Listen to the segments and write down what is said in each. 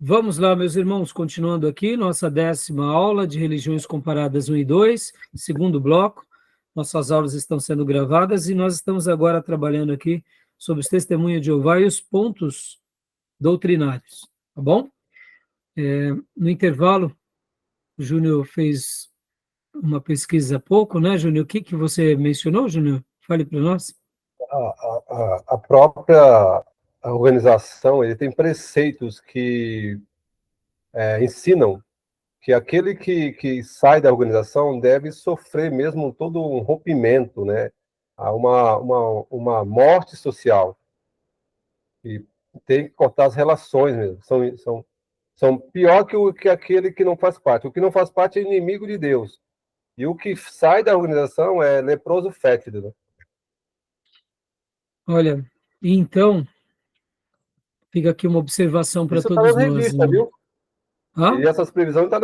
Vamos lá, meus irmãos, continuando aqui, nossa 10ª aula de Religiões Comparadas 1 e 2, segundo bloco. Nossas aulas estão sendo gravadas e nós estamos agora trabalhando aqui sobre os testemunhos de Jeová e os pontos doutrinários, tá bom? No intervalo, o Júnior fez uma pesquisa há pouco, né, Júnior? O que você mencionou, Júnior? Fale para nós. A própria organização, ele tem preceitos que ensinam que aquele que sai da organização deve sofrer mesmo todo um rompimento, né? Há uma morte social. E tem que cortar as relações mesmo. São pior que aquele que não faz parte. O que não faz parte é inimigo de Deus. E o que sai da organização é leproso fétido, né? Olha, então, fica aqui uma observação para Isso está todos nas nós, revistas, né? viu? Ah? E essas previsões estão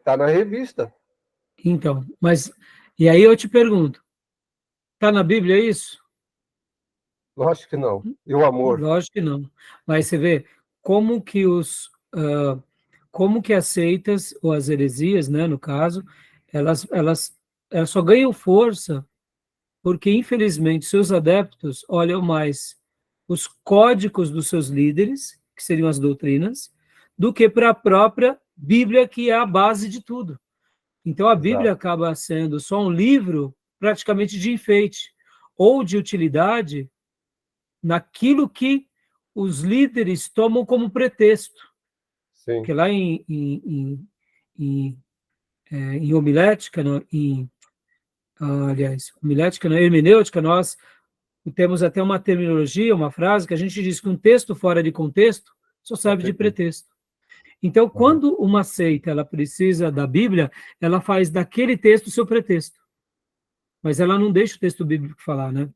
tá na revista. Então, mas, e aí eu te pergunto, está na Bíblia isso? Lógico que não. E o amor? Lógico que não. Mas você vê como que como que as seitas, ou as heresias, né, no caso, elas só ganham força porque, infelizmente, seus adeptos olham mais os códigos dos seus líderes, que seriam as doutrinas, do que para a própria Bíblia, que é a base de tudo. Então, a Bíblia Exato. acaba sendo só um livro praticamente de enfeite ou de utilidade naquilo que os líderes tomam como pretexto. Sim. Porque lá em homilética, aliás, homilética, na hermenêutica, nós temos até uma terminologia, uma frase, que a gente diz que um texto fora de contexto só serve de pretexto. Então, quando uma seita ela precisa da Bíblia, ela faz daquele texto o seu pretexto. Mas ela não deixa o texto bíblico falar, né?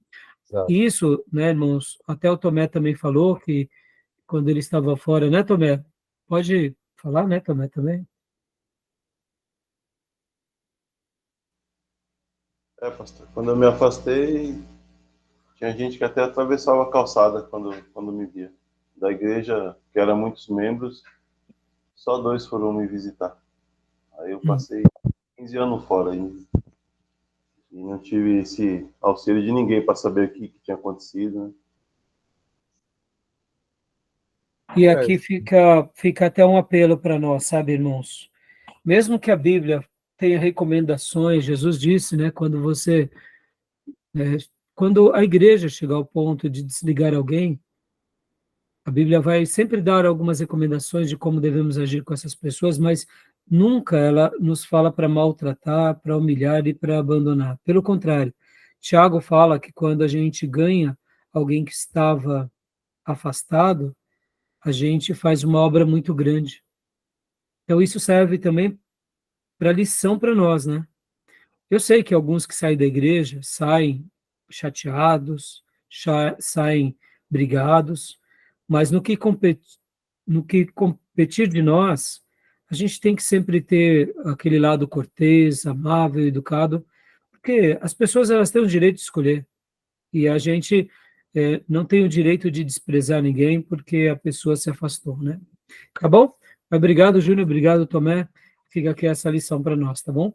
Exato. Isso, né, irmãos, até o Tomé também falou que quando ele estava fora, né, Tomé? Pode falar, né, Tomé, também? Pastor. Quando eu me afastei, tinha gente que até atravessava a calçada quando me via. Da igreja, que era muitos membros, só 2 foram me visitar. Aí eu passei 15 anos fora e não tive esse auxílio de ninguém para saber o que tinha acontecido, né? E aqui fica até um apelo para nós, sabe, irmãos? Mesmo que a Bíblia tenha recomendações, Jesus disse, né, quando a igreja chegar ao ponto de desligar alguém, a Bíblia vai sempre dar algumas recomendações de como devemos agir com essas pessoas, mas nunca ela nos fala para maltratar, para humilhar e para abandonar. Pelo contrário, Tiago fala que quando a gente ganha alguém que estava afastado, a gente faz uma obra muito grande. Então, isso serve também para lição para nós, né? Eu sei que alguns que saem da igreja saem chateados, saem brigados, mas no que competir de nós, a gente tem que sempre ter aquele lado cortês, amável, educado, porque as pessoas elas têm o direito de escolher e a gente não tem o direito de desprezar ninguém porque a pessoa se afastou, né? Tá bom? Obrigado, Júnior, obrigado, Tomé. Fica aqui essa lição para nós, tá bom?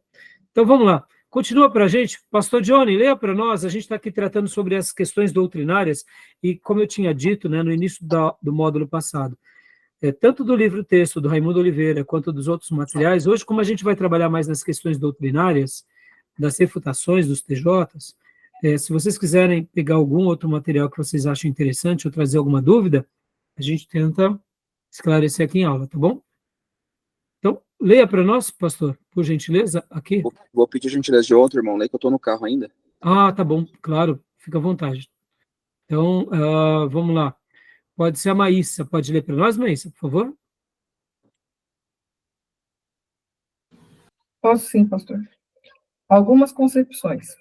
Então vamos lá. Continua para a gente, Pastor Johnny, leia para nós. A gente está aqui tratando sobre as questões doutrinárias e, como eu tinha dito, né, no início do módulo passado, tanto do livro-texto do Raimundo Oliveira quanto dos outros materiais, hoje, como a gente vai trabalhar mais nas questões doutrinárias, das refutações dos TJs, se vocês quiserem pegar algum outro material que vocês acham interessante ou trazer alguma dúvida, a gente tenta esclarecer aqui em aula, tá bom? Então, leia para nós, pastor, por gentileza, aqui. Vou pedir gentileza de outro, irmão, leia que eu estou no carro ainda. Ah, tá bom, claro, fica à vontade. Então, vamos lá. Pode ser a Maísa, pode ler para nós, Maísa, por favor? Posso sim, pastor. Algumas concepções.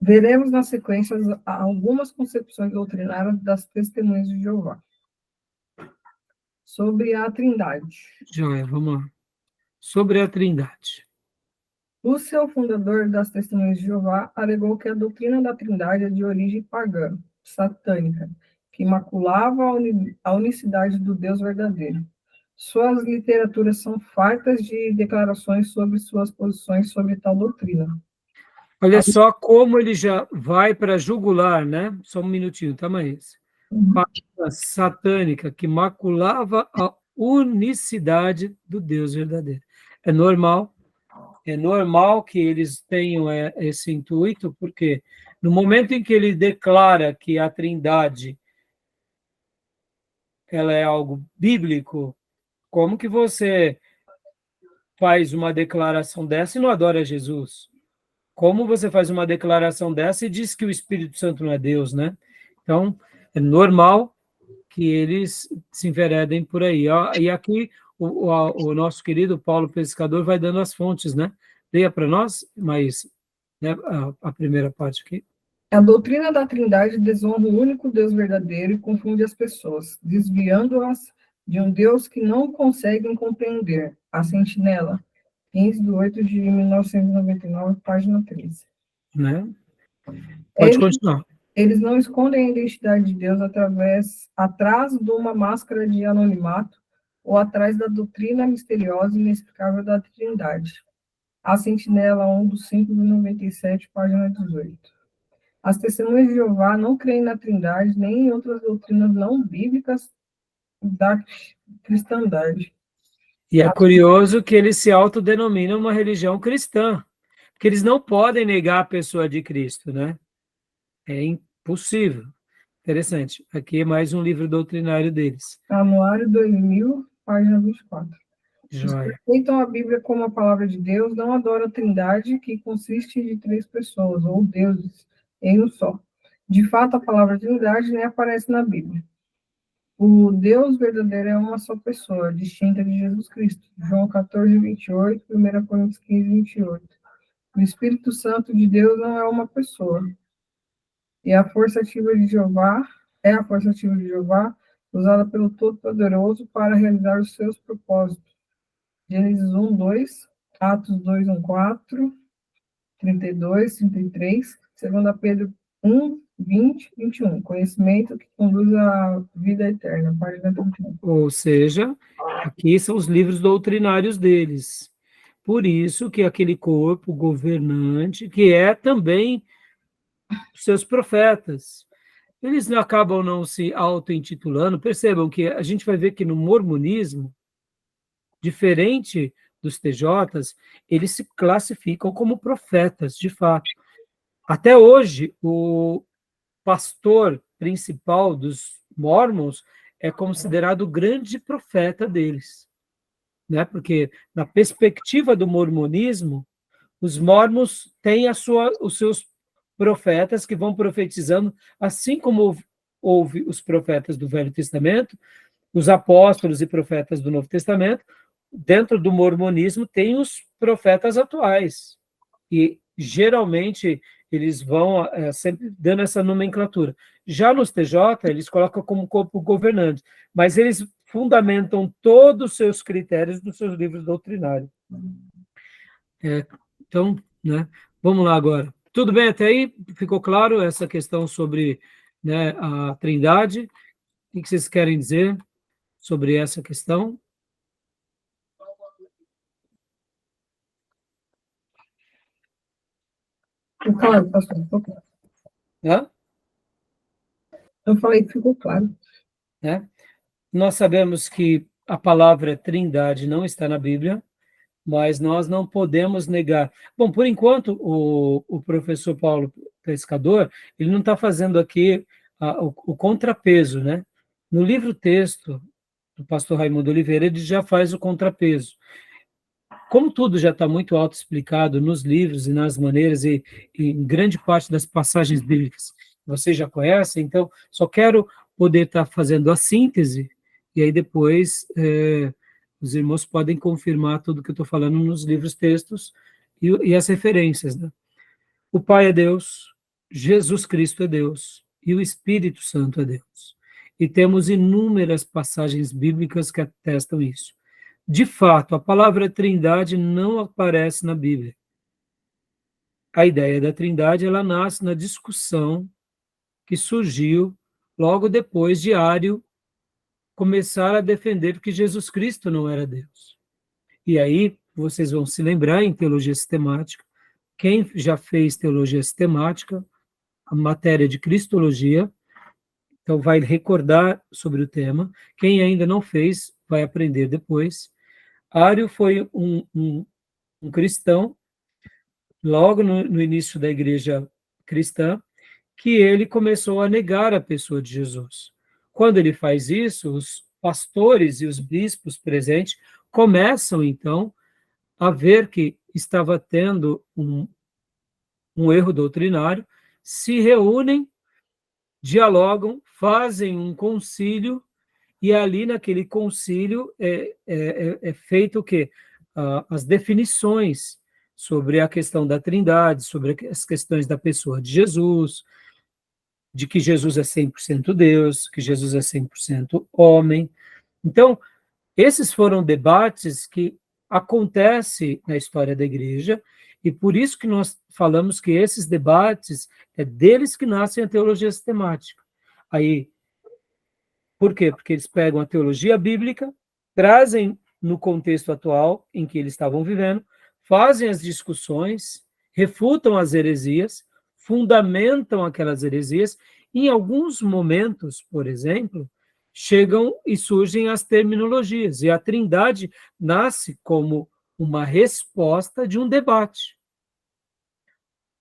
Veremos na sequência algumas concepções doutrinárias das testemunhas de Jeová. Sobre a Trindade. Joia, vamos lá. Sobre a Trindade. O seu fundador das Testemunhas de Jeová alegou que a doutrina da Trindade é de origem pagã, satânica, que maculava a unicidade do Deus verdadeiro. Suas literaturas são fartas de declarações sobre suas posições sobre tal doutrina. Olha só como ele já vai para jugular, né? Só um minutinho, tá, Maís? Página satânica que maculava a unicidade do Deus verdadeiro. É normal que eles tenham esse intuito, porque no momento em que ele declara que a Trindade ela é algo bíblico, como que você faz uma declaração dessa e não adora Jesus? Como você faz uma declaração dessa e diz que o Espírito Santo não é Deus, né? Então, é normal que eles se enveredem por aí. E aqui o nosso querido Paulo Pescador vai dando as fontes, né? Leia para nós, mas né, a primeira parte aqui. A doutrina da Trindade desonra o único Deus verdadeiro e confunde as pessoas, desviando-as de um Deus que não conseguem compreender. A Sentinela, 15/8/1999, página 13. Né? Pode Eles, continuar. eles não escondem a identidade de Deus atrás de uma máscara de anonimato ou atrás da doutrina misteriosa e inexplicável da Trindade. A Sentinela 1/5/97, página 18. As testemunhas de Jeová não creem na Trindade nem em outras doutrinas não bíblicas da cristandade. E é curioso que eles se autodenominam uma religião cristã, porque eles não podem negar a pessoa de Cristo, né? É impossível. Interessante. Aqui é mais um livro doutrinário deles. Anuário 2000, página 24. Os que Joia. aceitam a Bíblia como a palavra de Deus não adoram a Trindade, que consiste de 3 pessoas, ou deuses, em um só. De fato, a palavra Trindade nem aparece na Bíblia. O Deus verdadeiro é uma só pessoa, distinta de Jesus Cristo. João 14:28, 1 Coríntios 15:28. O Espírito Santo de Deus não é uma pessoa. E a força ativa de Jeová é a força ativa de Jeová, usada pelo Todo-Poderoso para realizar os seus propósitos. Gênesis 1:2, Atos 2:1-4, 32, 33, 2 Pedro 1:20-21. Conhecimento que conduz à vida eterna. Página 31. Ou seja, aqui são os livros doutrinários deles. Por isso que aquele corpo governante, que é também os seus profetas, eles não acabam não se auto-intitulando. Percebam que a gente vai ver que no mormonismo, diferente dos TJs, eles se classificam como profetas, de fato. Até hoje, o pastor principal dos mormons é considerado o grande profeta deles, né? Porque na perspectiva do mormonismo, os mormons têm os seus profetas que vão profetizando, assim como houve os profetas do Velho Testamento, os apóstolos e profetas do Novo Testamento. Dentro do mormonismo tem os profetas atuais, e geralmente eles vão sempre dando essa nomenclatura. Já nos TJ, eles colocam como corpo governante, mas eles fundamentam todos os seus critérios nos seus livros doutrinários. Então, né, vamos lá agora. Tudo bem até aí? Ficou claro essa questão sobre, né, a Trindade? O que vocês querem dizer sobre essa questão? Ficou claro, pastor? Ficou claro. Hã? Eu falei que ficou claro. Né? Nós sabemos que a palavra Trindade não está na Bíblia, mas nós não podemos negar. Bom, por enquanto, o professor Paulo Pescador, ele não está fazendo aqui o contrapeso, né? No livro-texto do pastor Raimundo Oliveira, ele já faz o contrapeso. Como tudo já está muito auto-explicado nos livros e nas maneiras e em grande parte das passagens bíblicas vocês já conhecem, então só quero poder estar fazendo a síntese e aí depois os irmãos podem confirmar tudo que eu estou falando nos livros textos e as referências, né? O Pai é Deus, Jesus Cristo é Deus e o Espírito Santo é Deus. E temos inúmeras passagens bíblicas que atestam isso. De fato, a palavra Trindade não aparece na Bíblia. A ideia da Trindade, ela nasce na discussão que surgiu logo depois de Ário começaram a defender que Jesus Cristo não era Deus. E aí, vocês vão se lembrar em teologia sistemática, quem já fez teologia sistemática, a matéria de cristologia, então vai recordar sobre o tema. Quem ainda não fez, vai aprender depois. Ário foi um cristão, logo no início da igreja cristã, que ele começou a negar a pessoa de Jesus. Quando ele faz isso, os pastores e os bispos presentes começam, então, a ver que estava tendo um erro doutrinário, se reúnem, dialogam, fazem um concílio, e ali naquele concílio é feito o quê? As definições sobre a questão da Trindade, sobre as questões da pessoa de Jesus, de que Jesus é 100% Deus, que Jesus é 100% homem. Então, esses foram debates que acontecem na história da igreja, e por isso que nós falamos que esses debates, é deles que nascem a teologia sistemática. Aí, por quê? Porque eles pegam a teologia bíblica, trazem no contexto atual em que eles estavam vivendo, fazem as discussões, refutam as heresias, fundamentam aquelas heresias, e em alguns momentos, por exemplo, chegam e surgem as terminologias, e a Trindade nasce como uma resposta de um debate.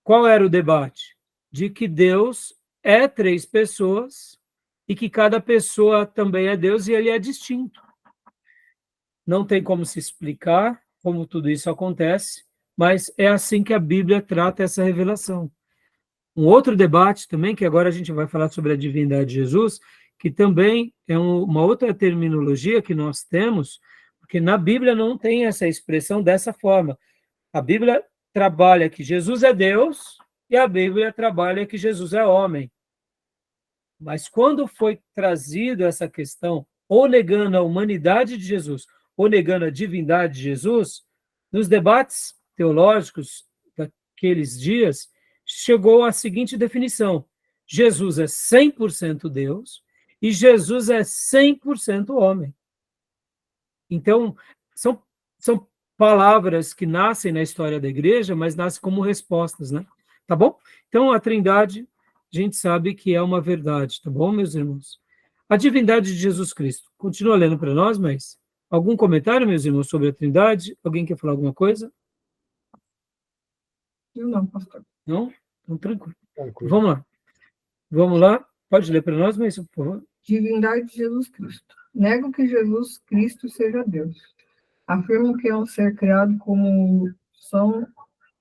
Qual era o debate? De que Deus é 3 pessoas e que cada pessoa também é Deus e ele é distinto. Não tem como se explicar como tudo isso acontece, mas é assim que a Bíblia trata essa revelação. Um outro debate também, que agora a gente vai falar sobre a divindade de Jesus, que também é uma outra terminologia que nós temos, porque na Bíblia não tem essa expressão dessa forma. A Bíblia trabalha que Jesus é Deus e a Bíblia trabalha que Jesus é homem. Mas quando foi trazida essa questão, ou negando a humanidade de Jesus, ou negando a divindade de Jesus, nos debates teológicos daqueles dias, chegou à seguinte definição: Jesus é 100% Deus e Jesus é 100% homem. Então, são palavras que nascem na história da igreja, mas nascem como respostas, né? Tá bom? Então, a Trindade, a gente sabe que é uma verdade, tá bom, meus irmãos? A divindade de Jesus Cristo. Continua lendo para nós, mas algum comentário, meus irmãos, sobre a Trindade? Alguém quer falar alguma coisa? Eu não, pastor. Não? Então, tranquilo. Tranquilo. Vamos lá. Vamos lá. Pode ler para nós, mas, por favor. Divindade de Jesus Cristo. Nego que Jesus Cristo seja Deus. Afirmo que é um ser criado como são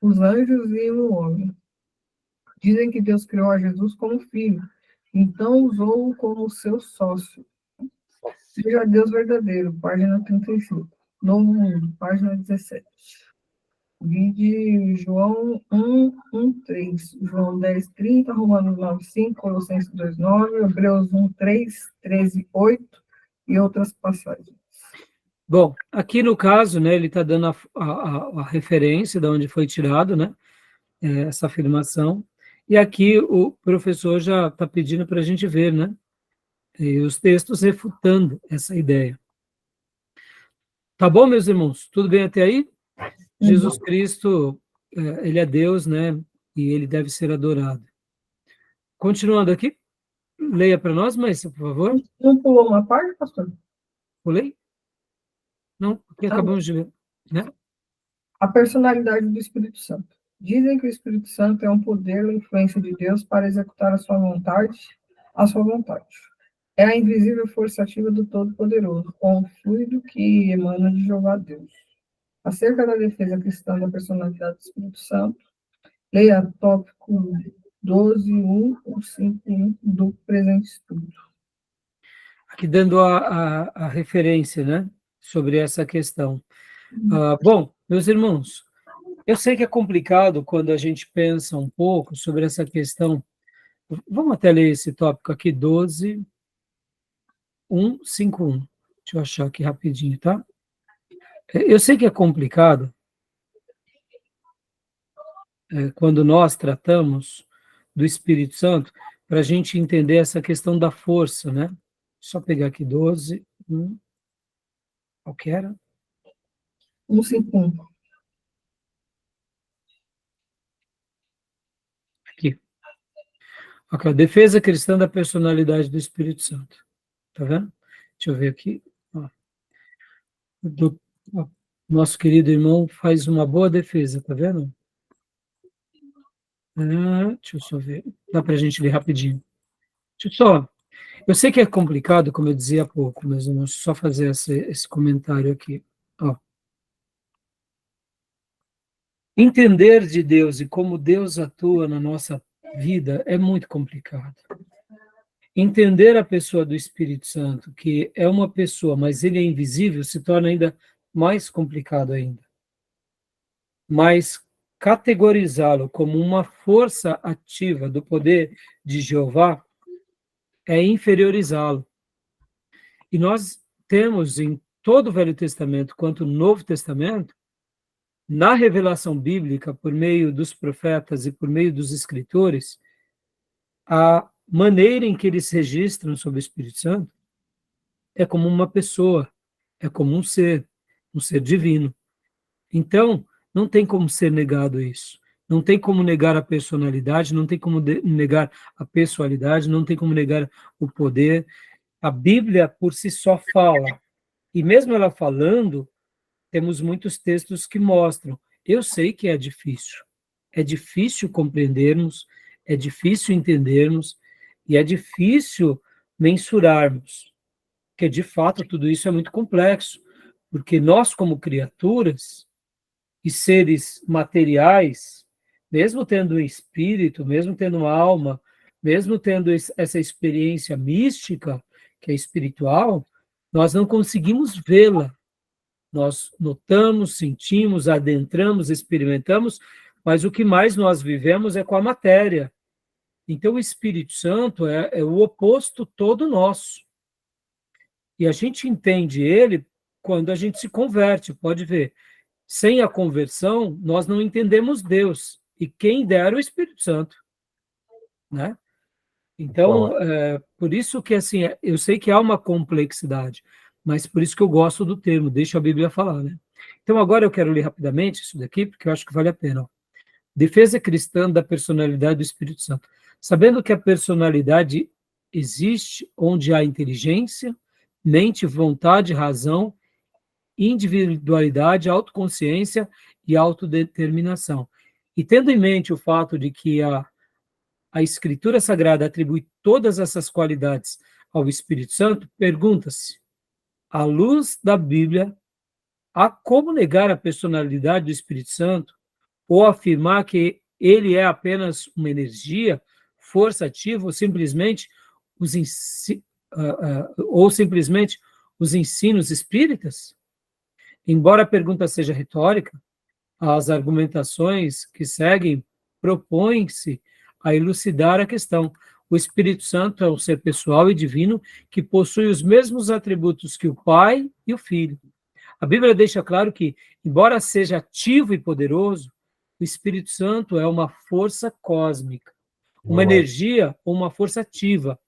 os anjos e o homem. Dizem que Deus criou a Jesus como filho, então usou-o como seu sócio. Seja Deus verdadeiro, página 35. Novo Mundo, página 17. Vide João 1:3, João 10:30, Romanos 9:5, Colossenses 2:9, Hebreus 1:3, 13:8 e outras passagens. Bom, aqui no caso, né, ele está dando a referência de onde foi tirado, né, essa afirmação, e aqui o professor já está pedindo para a gente ver, né, e os textos refutando essa ideia. Tá bom, meus irmãos? Tudo bem até aí? Jesus Cristo, ele é Deus, né, e ele deve ser adorado. Continuando aqui, leia para nós, mas, por favor. Não pulou uma parte, pastor? Pulei? Não, porque acabamos de ler, né? A personalidade do Espírito Santo. Dizem que o Espírito Santo é um poder ou influência de Deus para executar a sua vontade. É a invisível força ativa do Todo-Poderoso, com o fluido que emana de Jeová Deus. Acerca da defesa cristã da personalidade do Espírito Santo, leia tópico 12:1 ou 5:1 do presente estudo. Aqui dando a referência, né, sobre essa questão. Bom, meus irmãos, eu sei que é complicado quando a gente pensa um pouco sobre essa questão. Vamos até ler esse tópico aqui, 12:151. Deixa eu achar aqui rapidinho, tá? Eu sei que é complicado quando nós tratamos do Espírito Santo, para a gente entender essa questão da força, né? Só pegar aqui 12. Qual que era? 151. Aqui. Ok, defesa cristã da personalidade do Espírito Santo. Tá vendo? Deixa eu ver aqui. Ó. Ó, nosso querido irmão faz uma boa defesa, tá vendo? Deixa eu só ver. Dá para a gente ler rapidinho. Eu sei que é complicado, como eu dizia há pouco, mas vamos só fazer esse comentário aqui. Ó. Entender de Deus e como Deus atua na nossa vida é muito complicado. Entender a pessoa do Espírito Santo, que é uma pessoa, mas ele é invisível, se torna ainda mais complicado ainda. Mas categorizá-lo como uma força ativa do poder de Jeová é inferiorizá-lo. E nós temos em todo o Velho Testamento quanto no Novo Testamento, na revelação bíblica, por meio dos profetas e por meio dos escritores, a maneira em que eles registram sobre o Espírito Santo é como uma pessoa, é como um ser divino. Então, não tem como ser negado isso. Não tem como negar a personalidade, não tem como negar a pessoalidade, não tem como negar o poder. A Bíblia, por si só, fala. E mesmo ela falando, temos muitos textos que mostram. Eu sei que é difícil compreendermos, é difícil entendermos, e é difícil mensurarmos, porque, de fato, tudo isso é muito complexo, porque nós, como criaturas e seres materiais, mesmo tendo um espírito, mesmo tendo uma alma, mesmo tendo essa experiência mística, que é espiritual, nós não conseguimos vê-la. Nós notamos, sentimos, adentramos, experimentamos, mas o que mais nós vivemos é com a matéria. Então, o Espírito Santo é o oposto todo nosso. E a gente entende ele quando a gente se converte, pode ver. Sem a conversão, nós não entendemos Deus. E quem dera o Espírito Santo, né? Então, por isso que, assim, eu sei que há uma complexidade, mas por isso que eu gosto do termo, deixa a Bíblia falar, né? Então, agora eu quero ler rapidamente isso daqui, porque eu acho que vale a pena. Ó. Defesa cristã da personalidade do Espírito Santo. Sabendo que a personalidade existe onde há inteligência, mente, vontade, razão, individualidade, autoconsciência e autodeterminação. E tendo em mente o fato de que a Escritura Sagrada atribui todas essas qualidades ao Espírito Santo, pergunta-se, à luz da Bíblia, há como negar a personalidade do Espírito Santo ou afirmar que ele é apenas uma energia, força ativa ou simplesmente os ensinos espíritas? Embora a pergunta seja retórica, as argumentações que seguem propõem-se a elucidar a questão. O Espírito Santo é um ser pessoal e divino que possui os mesmos atributos que o Pai e o Filho. A Bíblia deixa claro que, embora seja ativo e poderoso, o Espírito Santo é uma força cósmica, uma energia ou uma força ativa,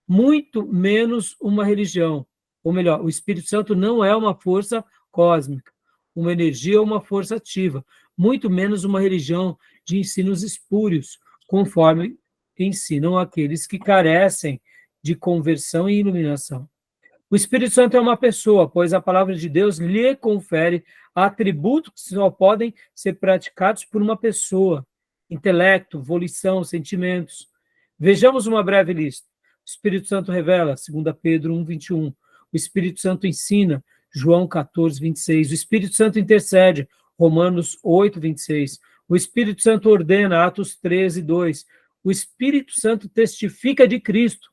muito menos uma religião. Ou melhor, o Espírito Santo não é uma força cósmica, uma energia ou uma força ativa, muito menos uma religião de ensinos espúrios, conforme ensinam aqueles que carecem de conversão e iluminação. O Espírito Santo é uma pessoa, pois a palavra de Deus lhe confere atributos que só podem ser praticados por uma pessoa: intelecto, volição, sentimentos. Vejamos uma breve lista. O Espírito Santo revela, 2 Pedro 1:21. O Espírito Santo ensina, João 14:26. O Espírito Santo intercede, Romanos 8:26. O Espírito Santo ordena, Atos 13:2. O Espírito Santo testifica de Cristo,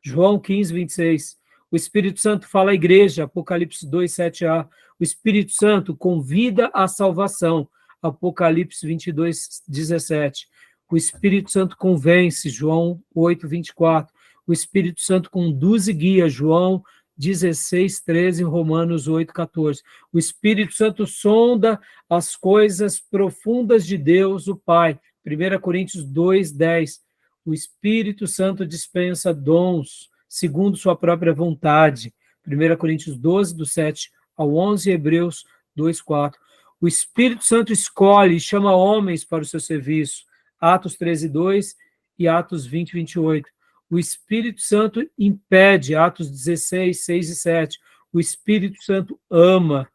João 15:26. O Espírito Santo fala à igreja, Apocalipse 2:7a. O Espírito Santo convida à salvação, Apocalipse 22:17. O Espírito Santo convence, João 8:24. O Espírito Santo conduz e guia, João 16:13, Romanos 8:14. O Espírito Santo sonda as coisas profundas de Deus, o Pai, 1 Coríntios 2:10. O Espírito Santo dispensa dons, segundo sua própria vontade. 1 Coríntios 12, do 7 ao 11, Hebreus 2, 4. O Espírito Santo escolhe e chama homens para o seu serviço. Atos 13, 2 e Atos 20, 28. O Espírito Santo impede. Atos 16, 6 e 7. O Espírito Santo ama.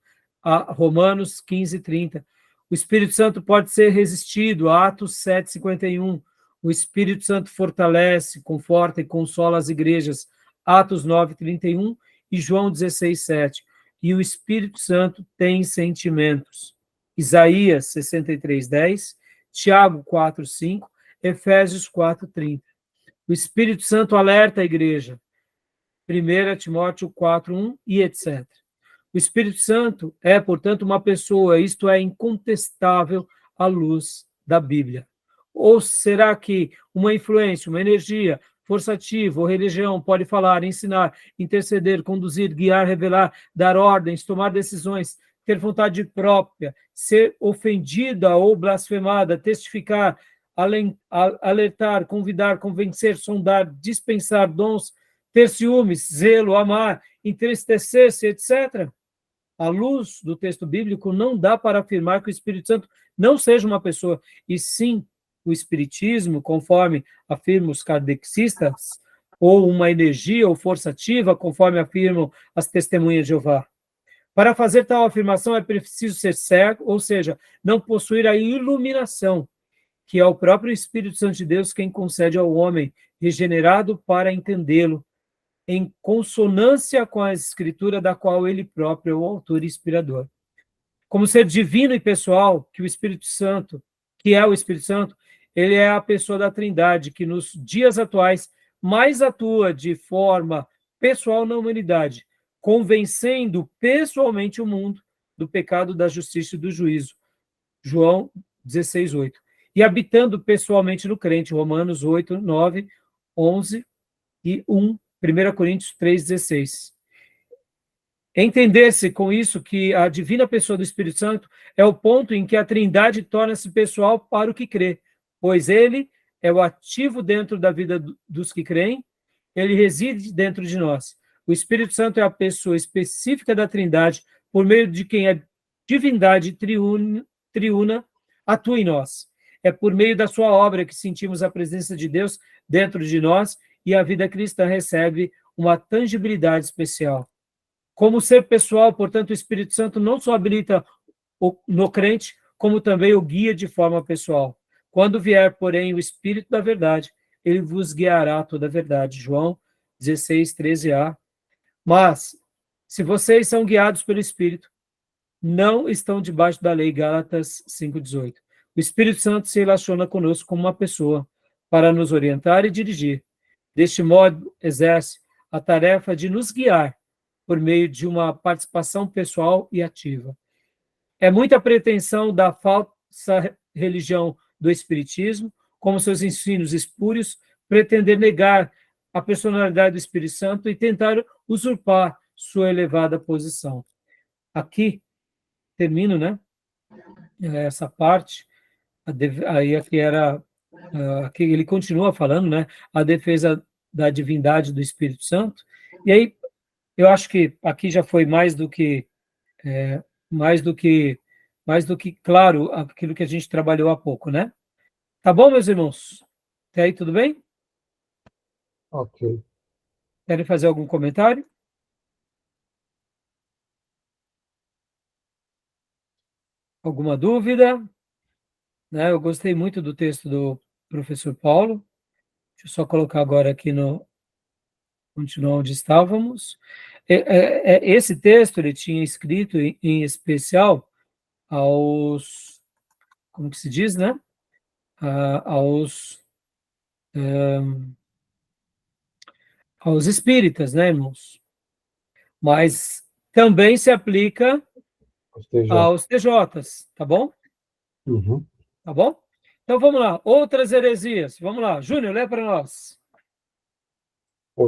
Romanos 15, 30. O Espírito Santo pode ser resistido. Atos 7, 51. O Espírito Santo fortalece, conforta e consola as igrejas. Atos 9, 31 e João 16, 7. E o Espírito Santo tem sentimentos. Isaías 63, 10, Tiago 4, 5, Efésios 4, 30. O Espírito Santo alerta a igreja. 1 Timóteo 4, 1 e etc. O Espírito Santo é, portanto, uma pessoa, isto é incontestável à luz da Bíblia. Ou será que uma influência, uma energia força ativa ou religião pode falar, ensinar, interceder, conduzir, guiar, revelar, dar ordens, tomar decisões, ter vontade própria, ser ofendida ou blasfemada, testificar, alertar, convidar, convencer, sondar, dispensar dons, ter ciúmes, zelo, amar, entristecer-se, etc.? À luz do texto bíblico, não dá para afirmar que o Espírito Santo não seja uma pessoa, e sim o Espiritismo, conforme afirmam os kardecistas, ou uma energia ou força ativa, conforme afirmam as testemunhas de Jeová. Para fazer tal afirmação é preciso ser cego, ou seja, não possuir a iluminação, que é o próprio Espírito Santo de Deus quem concede ao homem regenerado para entendê-lo, em consonância com a Escritura, da qual ele próprio é o autor e inspirador. Como ser divino e pessoal, que é o Espírito Santo, ele é a pessoa da Trindade, que nos dias atuais mais atua de forma pessoal na humanidade, convencendo pessoalmente o mundo do pecado, da justiça e do juízo. João 16, 8. E habitando pessoalmente no crente, Romanos 8, 9, 11 e 1, 1 Coríntios 3, 16. Entender-se com isso que a divina pessoa do Espírito Santo é o ponto em que a Trindade torna-se pessoal para o que crê, pois ele é o ativo dentro da vida dos que creem, ele reside dentro de nós. O Espírito Santo é a pessoa específica da Trindade, por meio de quem a divindade triuna atua em nós. É por meio da sua obra que sentimos a presença de Deus dentro de nós e a vida cristã recebe uma tangibilidade especial. Como ser pessoal, portanto, o Espírito Santo não só habilita no crente, como também o guia de forma pessoal. Quando vier, porém, o Espírito da verdade, ele vos guiará a toda a verdade. João 16, 13a. Mas, se vocês são guiados pelo Espírito, não estão debaixo da lei. Gálatas 5,18. O Espírito Santo se relaciona conosco como uma pessoa, para nos orientar e dirigir. Deste modo, exerce a tarefa de nos guiar, por meio de uma participação pessoal e ativa. É muita pretensão da falsa religião do Espiritismo, como seus ensinos espúrios, pretender negar a personalidade do Espírito Santo e tentar usurpar sua elevada posição. Aqui, termino, né? Essa parte, aí aqui era, aqui ele continua falando, né? A defesa da divindade do Espírito Santo, e aí eu acho que aqui já foi mais do que claro aquilo que a gente trabalhou há pouco, né? Tá bom, meus irmãos? Até aí, tudo bem? Ok. Querem fazer algum comentário? Alguma dúvida? Né? Eu gostei muito do texto do professor Paulo. Deixa eu só colocar agora aqui continuar onde estávamos. Esse texto ele tinha escrito em especial como que se diz, né? Aos espíritas, né, irmãos? Mas também se aplica aos TJs, tá bom? Uhum. Tá bom? Então vamos lá, outras heresias. Vamos lá, Júnior, lê para nós.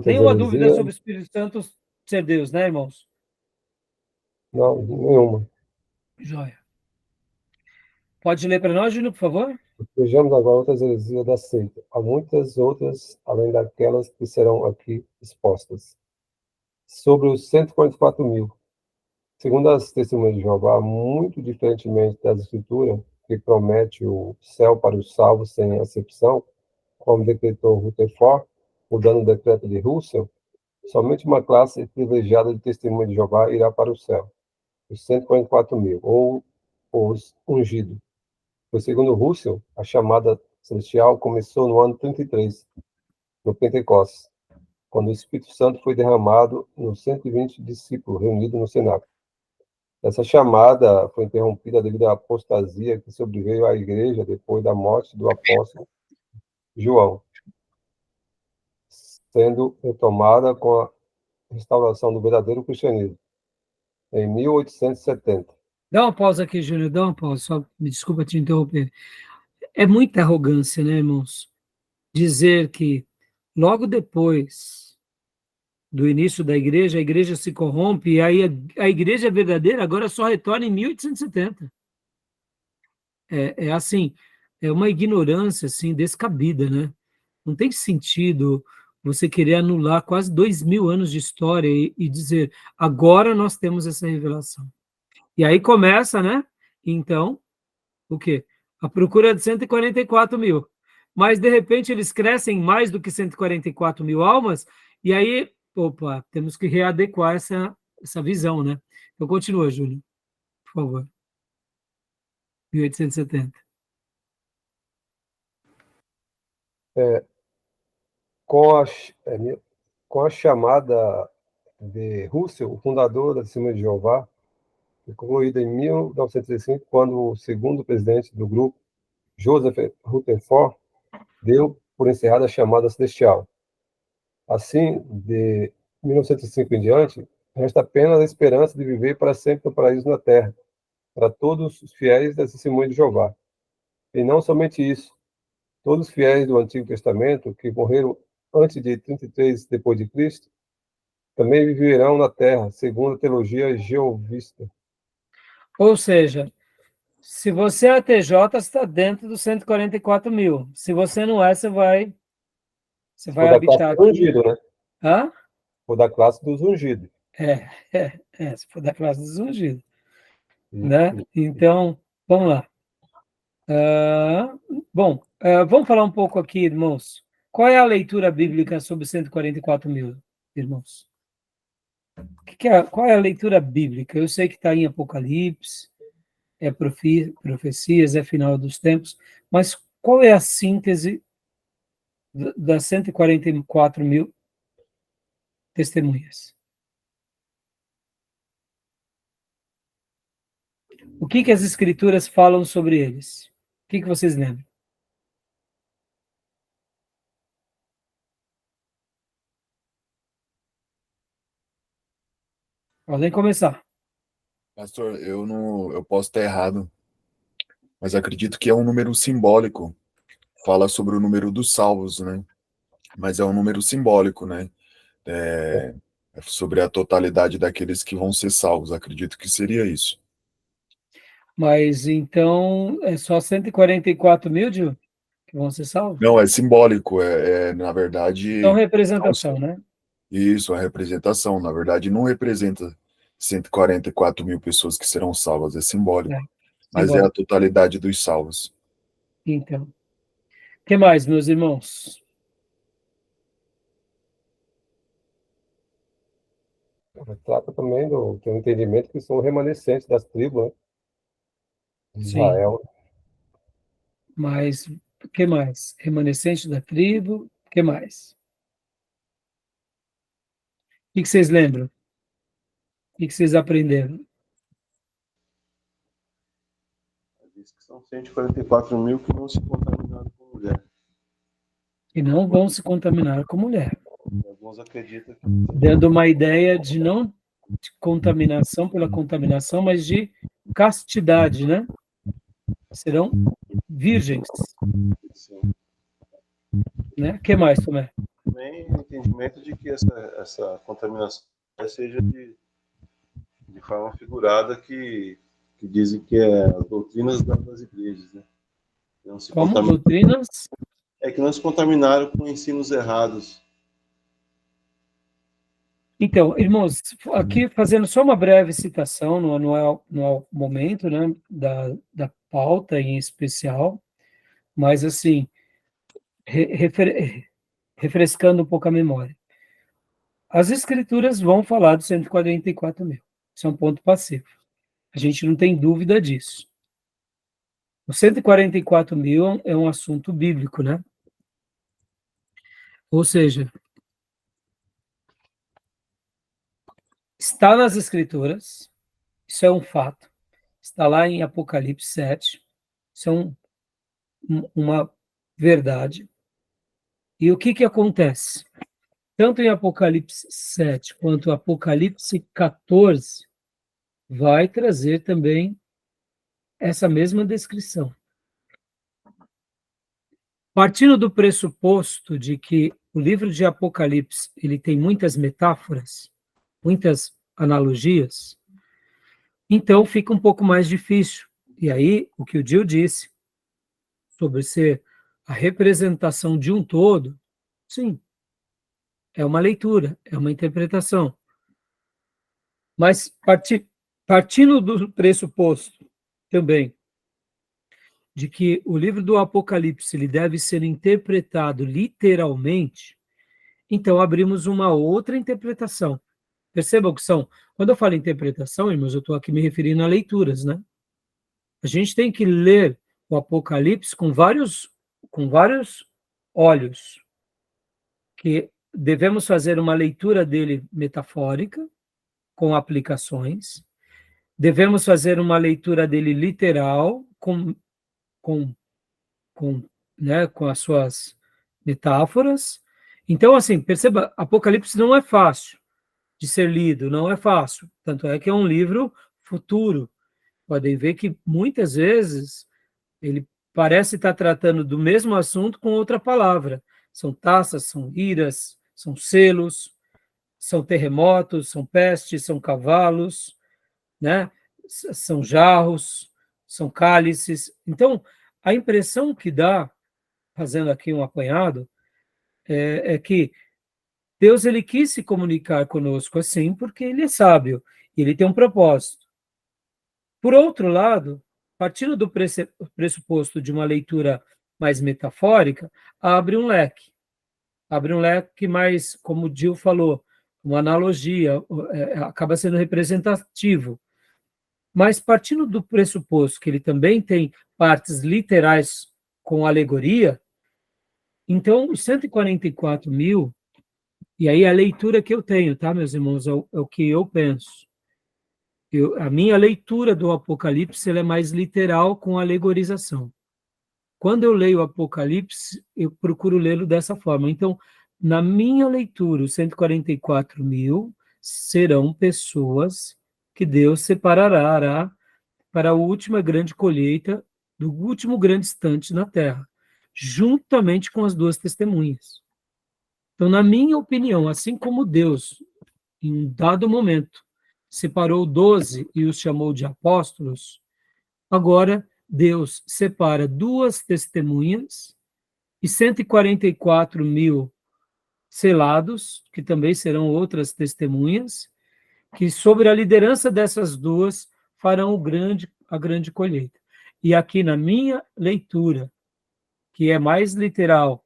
Nenhuma dúvida sobre o Espírito Santo ser Deus, né, irmãos? Não, nenhuma. Joia. Pode ler para nós, Júnior, por favor? Vejamos agora outras heresias da seita. Há muitas outras, além daquelas que serão aqui expostas. Sobre os 144.000, segundo as testemunhas de Jeová, muito diferentemente das Escrituras, que promete o céu para os salvos sem acepção, como decretou Rutherford, mudando o decreto de Russell, somente uma classe privilegiada de testemunhas de Jeová irá para o céu, os 144.000, ou os ungidos. Pois, segundo Russell, a chamada celestial começou no ano 33, no Pentecostes, quando o Espírito Santo foi derramado nos 120 discípulos reunidos no cenáculo. Essa chamada foi interrompida devido à apostasia que sobreveio à igreja depois da morte do apóstolo João, sendo retomada com a restauração do verdadeiro cristianismo, em 1870. Dá uma pausa aqui, Júnior, dá uma pausa, só me desculpa te interromper. É muita arrogância, né, irmãos? Dizer que logo depois do início da igreja, a igreja se corrompe, e aí a igreja verdadeira agora só retorna em 1870. É assim, é uma ignorância assim, descabida, né? Não tem sentido você querer anular quase 2.000 anos de história e dizer, agora nós temos essa revelação. E aí começa, né? Então, o quê? A procura de 144.000. Mas, de repente, eles crescem mais do que 144.000 almas, e aí, opa, temos que readequar essa visão, né? Então, continua, Júlio, por favor. 1870. Com a, com a chamada de Russell, o fundador da Testemunha de Jeová, concluída em 1935, quando o segundo presidente do grupo, Joseph Rutherford, deu por encerrada a chamada celestial. Assim, de 1905 em diante, resta apenas a esperança de viver para sempre no paraíso na terra, para todos os fiéis da Testemunha de Jeová. E não somente isso, todos os fiéis do Antigo Testamento que morreram antes de 33 depois de Cristo, também viverão na terra, segundo a teologia jeovista. Ou seja, se você é ATJ, você está dentro dos 144.000. Se você não é, você vai For da classe habitar dos aqui. ungidos, né? Hã? For da classe dos ungidos. Se for da classe dos ungidos, E, né? Então, vamos lá. Vamos falar um pouco aqui, irmãos. Qual é a leitura bíblica sobre 144.000, irmãos? Qual é a leitura bíblica? Eu sei que está em Apocalipse, é profecias, é final dos tempos, mas qual é a síntese das 144.000 testemunhas? O que as escrituras falam sobre eles? O que vocês lembram? Podem começar. Pastor, eu posso estar errado, mas acredito que é um número simbólico. Fala sobre o número dos salvos, né? Mas é um número simbólico, né? É sobre a totalidade daqueles que vão ser salvos. Acredito que seria isso. Mas então é só 144.000, Gil, que vão ser salvos? Não, é simbólico. Na verdade. Então, representação, né? Isso, a representação. Na verdade, não representa 144.000 pessoas que serão salvas. É simbólico. Mas é a Simbólico. totalidade dos salvos. Então. O que mais, meus irmãos? trata também do tem um entendimento que são remanescentes das tribos, né, de Sim. Israel. Mas o que mais? Remanescente da tribo, o que mais? O que vocês lembram? O que vocês aprenderam? Diz que são 144.000 que não se contaminaram com mulher. Que não vão se contaminar com mulher. E alguns acreditam que Dando uma ideia de não de contaminação pela contaminação, mas de castidade, né? Serão virgens, sim. né? O que mais, Tomé? Também o entendimento de que essa contaminação seja de forma figurada que dizem que é as doutrinas das igrejas, né? Não se Como contaminaram. doutrinas? É que não se contaminaram com ensinos errados. Então, irmãos, aqui fazendo só uma breve citação, no momento, né, da pauta em especial, mas assim, refrescando um pouco a memória. As escrituras vão falar dos 144 mil. Isso é um ponto passivo. A gente não tem dúvida disso. Os 144 mil é um assunto bíblico, né? Ou seja, está nas escrituras, isso é um fato. Está lá em Apocalipse 7, isso é uma verdade. E o que acontece? Tanto em Apocalipse 7 quanto Apocalipse 14 vai trazer também essa mesma descrição. Partindo do pressuposto de que o livro de Apocalipse ele tem muitas metáforas, muitas analogias, então fica um pouco mais difícil. E aí, o que o Gil disse sobre ser a representação de um todo, sim, é uma leitura, é uma interpretação. Mas partindo do pressuposto também de que o livro do Apocalipse ele deve ser interpretado literalmente, então abrimos uma outra interpretação. Percebam que são, quando eu falo interpretação, irmãos, eu estou aqui me referindo a leituras, né? A gente tem que ler o Apocalipse com vários olhos, que devemos fazer uma leitura dele metafórica, com aplicações, devemos fazer uma leitura dele literal, com, com as suas metáforas. Então, assim, perceba, Apocalipse não é fácil de ser lido, não é fácil. Tanto é que é um livro futuro. Podem ver que muitas vezes ele parece estar tratando do mesmo assunto com outra palavra. São taças, são iras, são selos, são terremotos, são pestes, são cavalos, né? São jarros, são cálices. Então, a impressão que dá, fazendo aqui um apanhado, é que Deus ele quis se comunicar conosco assim porque ele é sábio, e ele tem um propósito. Por outro lado, partindo do pressuposto de uma leitura mais metafórica, abre um leque mais, como o Gil falou, uma analogia, acaba sendo representativo. Mas partindo do pressuposto que ele também tem partes literais com alegoria, então os 144 mil, e aí a leitura que eu tenho, tá, meus irmãos, é o que eu penso. A minha leitura do Apocalipse ela é mais literal com alegorização. Quando eu leio o Apocalipse, eu procuro lê-lo dessa forma. Então, na minha leitura, os 144 mil serão pessoas que Deus separará para a última grande colheita do último grande instante na Terra, juntamente com as duas testemunhas. Então, na minha opinião, assim como Deus, em um dado momento, separou 12 e os chamou de apóstolos, agora Deus separa duas testemunhas e 144 mil selados, que também serão outras testemunhas, que sobre a liderança dessas duas farão a grande colheita. E aqui na minha leitura, que é mais literal,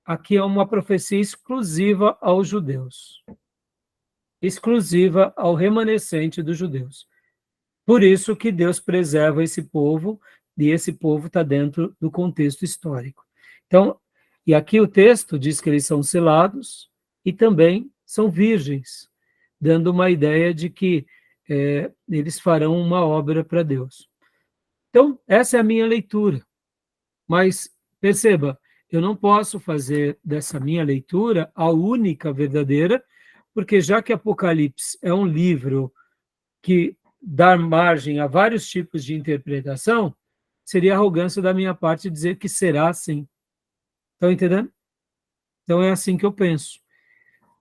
aqui é uma profecia exclusiva aos judeus, exclusiva ao remanescente dos judeus. Por isso que Deus preserva esse povo, e esse povo está dentro do contexto histórico. Então, e aqui o texto diz que eles são selados e também são virgens, dando uma ideia de que eles farão uma obra para Deus. Então, essa é a minha leitura. Mas, perceba, eu não posso fazer dessa minha leitura a única verdadeira, porque já que Apocalipse é um livro que dá margem a vários tipos de interpretação, seria arrogância da minha parte dizer que será assim. Estão entendendo? Então, é assim que eu penso.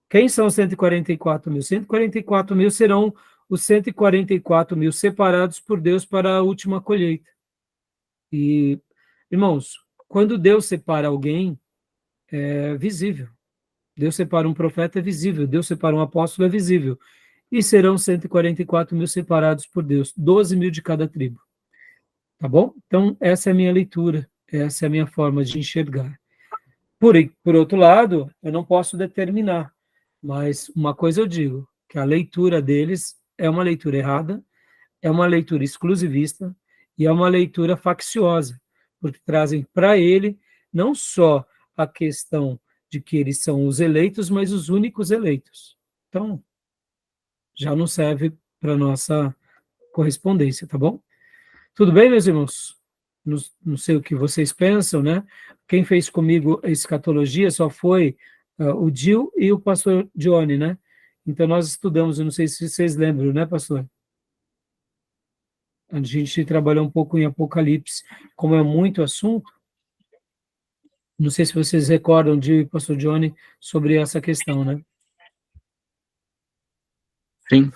Quem são os 144 mil? 144 mil serão os 144 mil separados por Deus para a última colheita. E Irmãos, quando Deus separa alguém, é visível. Deus separa um profeta, é visível. Deus separa um apóstolo, é visível. E serão 144 mil separados por Deus, 12 mil de cada tribo. Tá bom? Então, essa é a minha leitura, essa é a minha forma de enxergar. Por outro lado, eu não posso determinar, mas uma coisa eu digo, que a leitura deles é uma leitura errada, é uma leitura exclusivista e é uma leitura facciosa, porque trazem para ele não só a questão de que eles são os eleitos, mas os únicos eleitos. Então, já não serve para nossa correspondência, tá bom? Tudo bem, meus irmãos? Não sei o que vocês pensam, né? Quem fez comigo a escatologia só foi o Gil e o pastor Johnny, né? Então, nós estudamos, eu não sei se vocês lembram, né, pastor? A gente trabalhou um pouco em Apocalipse, como é muito assunto. Não sei se vocês recordam de pastor Johnny sobre essa questão, né? Sim,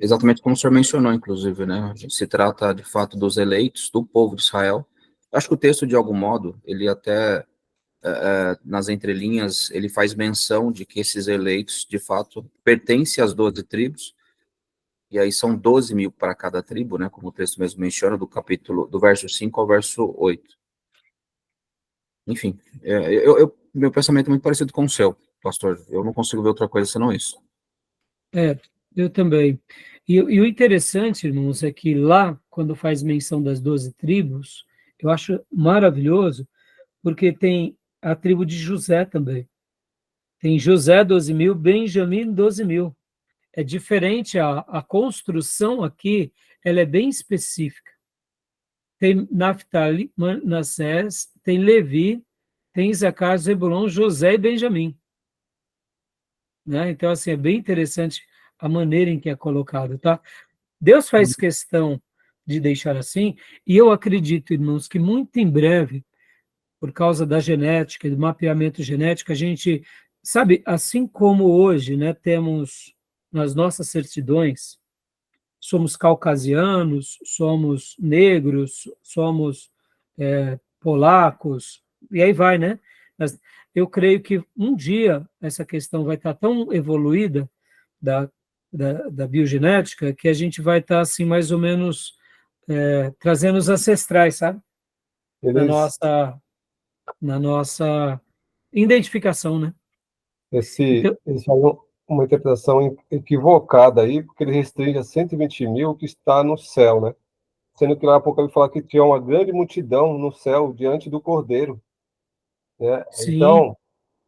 exatamente como o senhor mencionou, inclusive, né? Se trata, de fato, dos eleitos, do povo de Israel. Acho que o texto, de algum modo, ele até, nas entrelinhas, ele faz menção de que esses eleitos, de fato, pertencem às 12 tribos, e aí são 12 mil para cada tribo, né? Como o texto mesmo menciona, do verso 5 ao verso 8. Enfim, meu pensamento é muito parecido com o seu, pastor. Eu não consigo ver outra coisa senão isso. Eu também. E o interessante, irmãos, é que lá, quando faz menção das 12 tribos, eu acho maravilhoso, porque tem a tribo de José também. Tem José, 12 mil, Benjamim, 12 mil. É diferente, a construção aqui, ela é bem específica. Tem Naftali, Manassés, tem Levi, tem Isacar, Zebulon, José e Benjamim. Né? Então, assim, é bem interessante a maneira em que é colocado, tá? Deus faz questão de deixar assim, e eu acredito, irmãos, que muito em breve, por causa da genética, do mapeamento genético, a gente, sabe, assim como hoje, né, temos nas nossas certidões, somos caucasianos, somos negros, somos polacos, e aí vai, né? Mas eu creio que um dia essa questão vai estar tão evoluída da, da biogenética que a gente vai estar, assim, mais ou menos trazendo os ancestrais, sabe? Na Eles, nossa identificação, né? Então, eles fazem uma interpretação equivocada aí, porque ele restringe a 120 mil que está no céu, né? Sendo que lá Apocalipse fala que tinha uma grande multidão no céu diante do Cordeiro, né? sim, Então,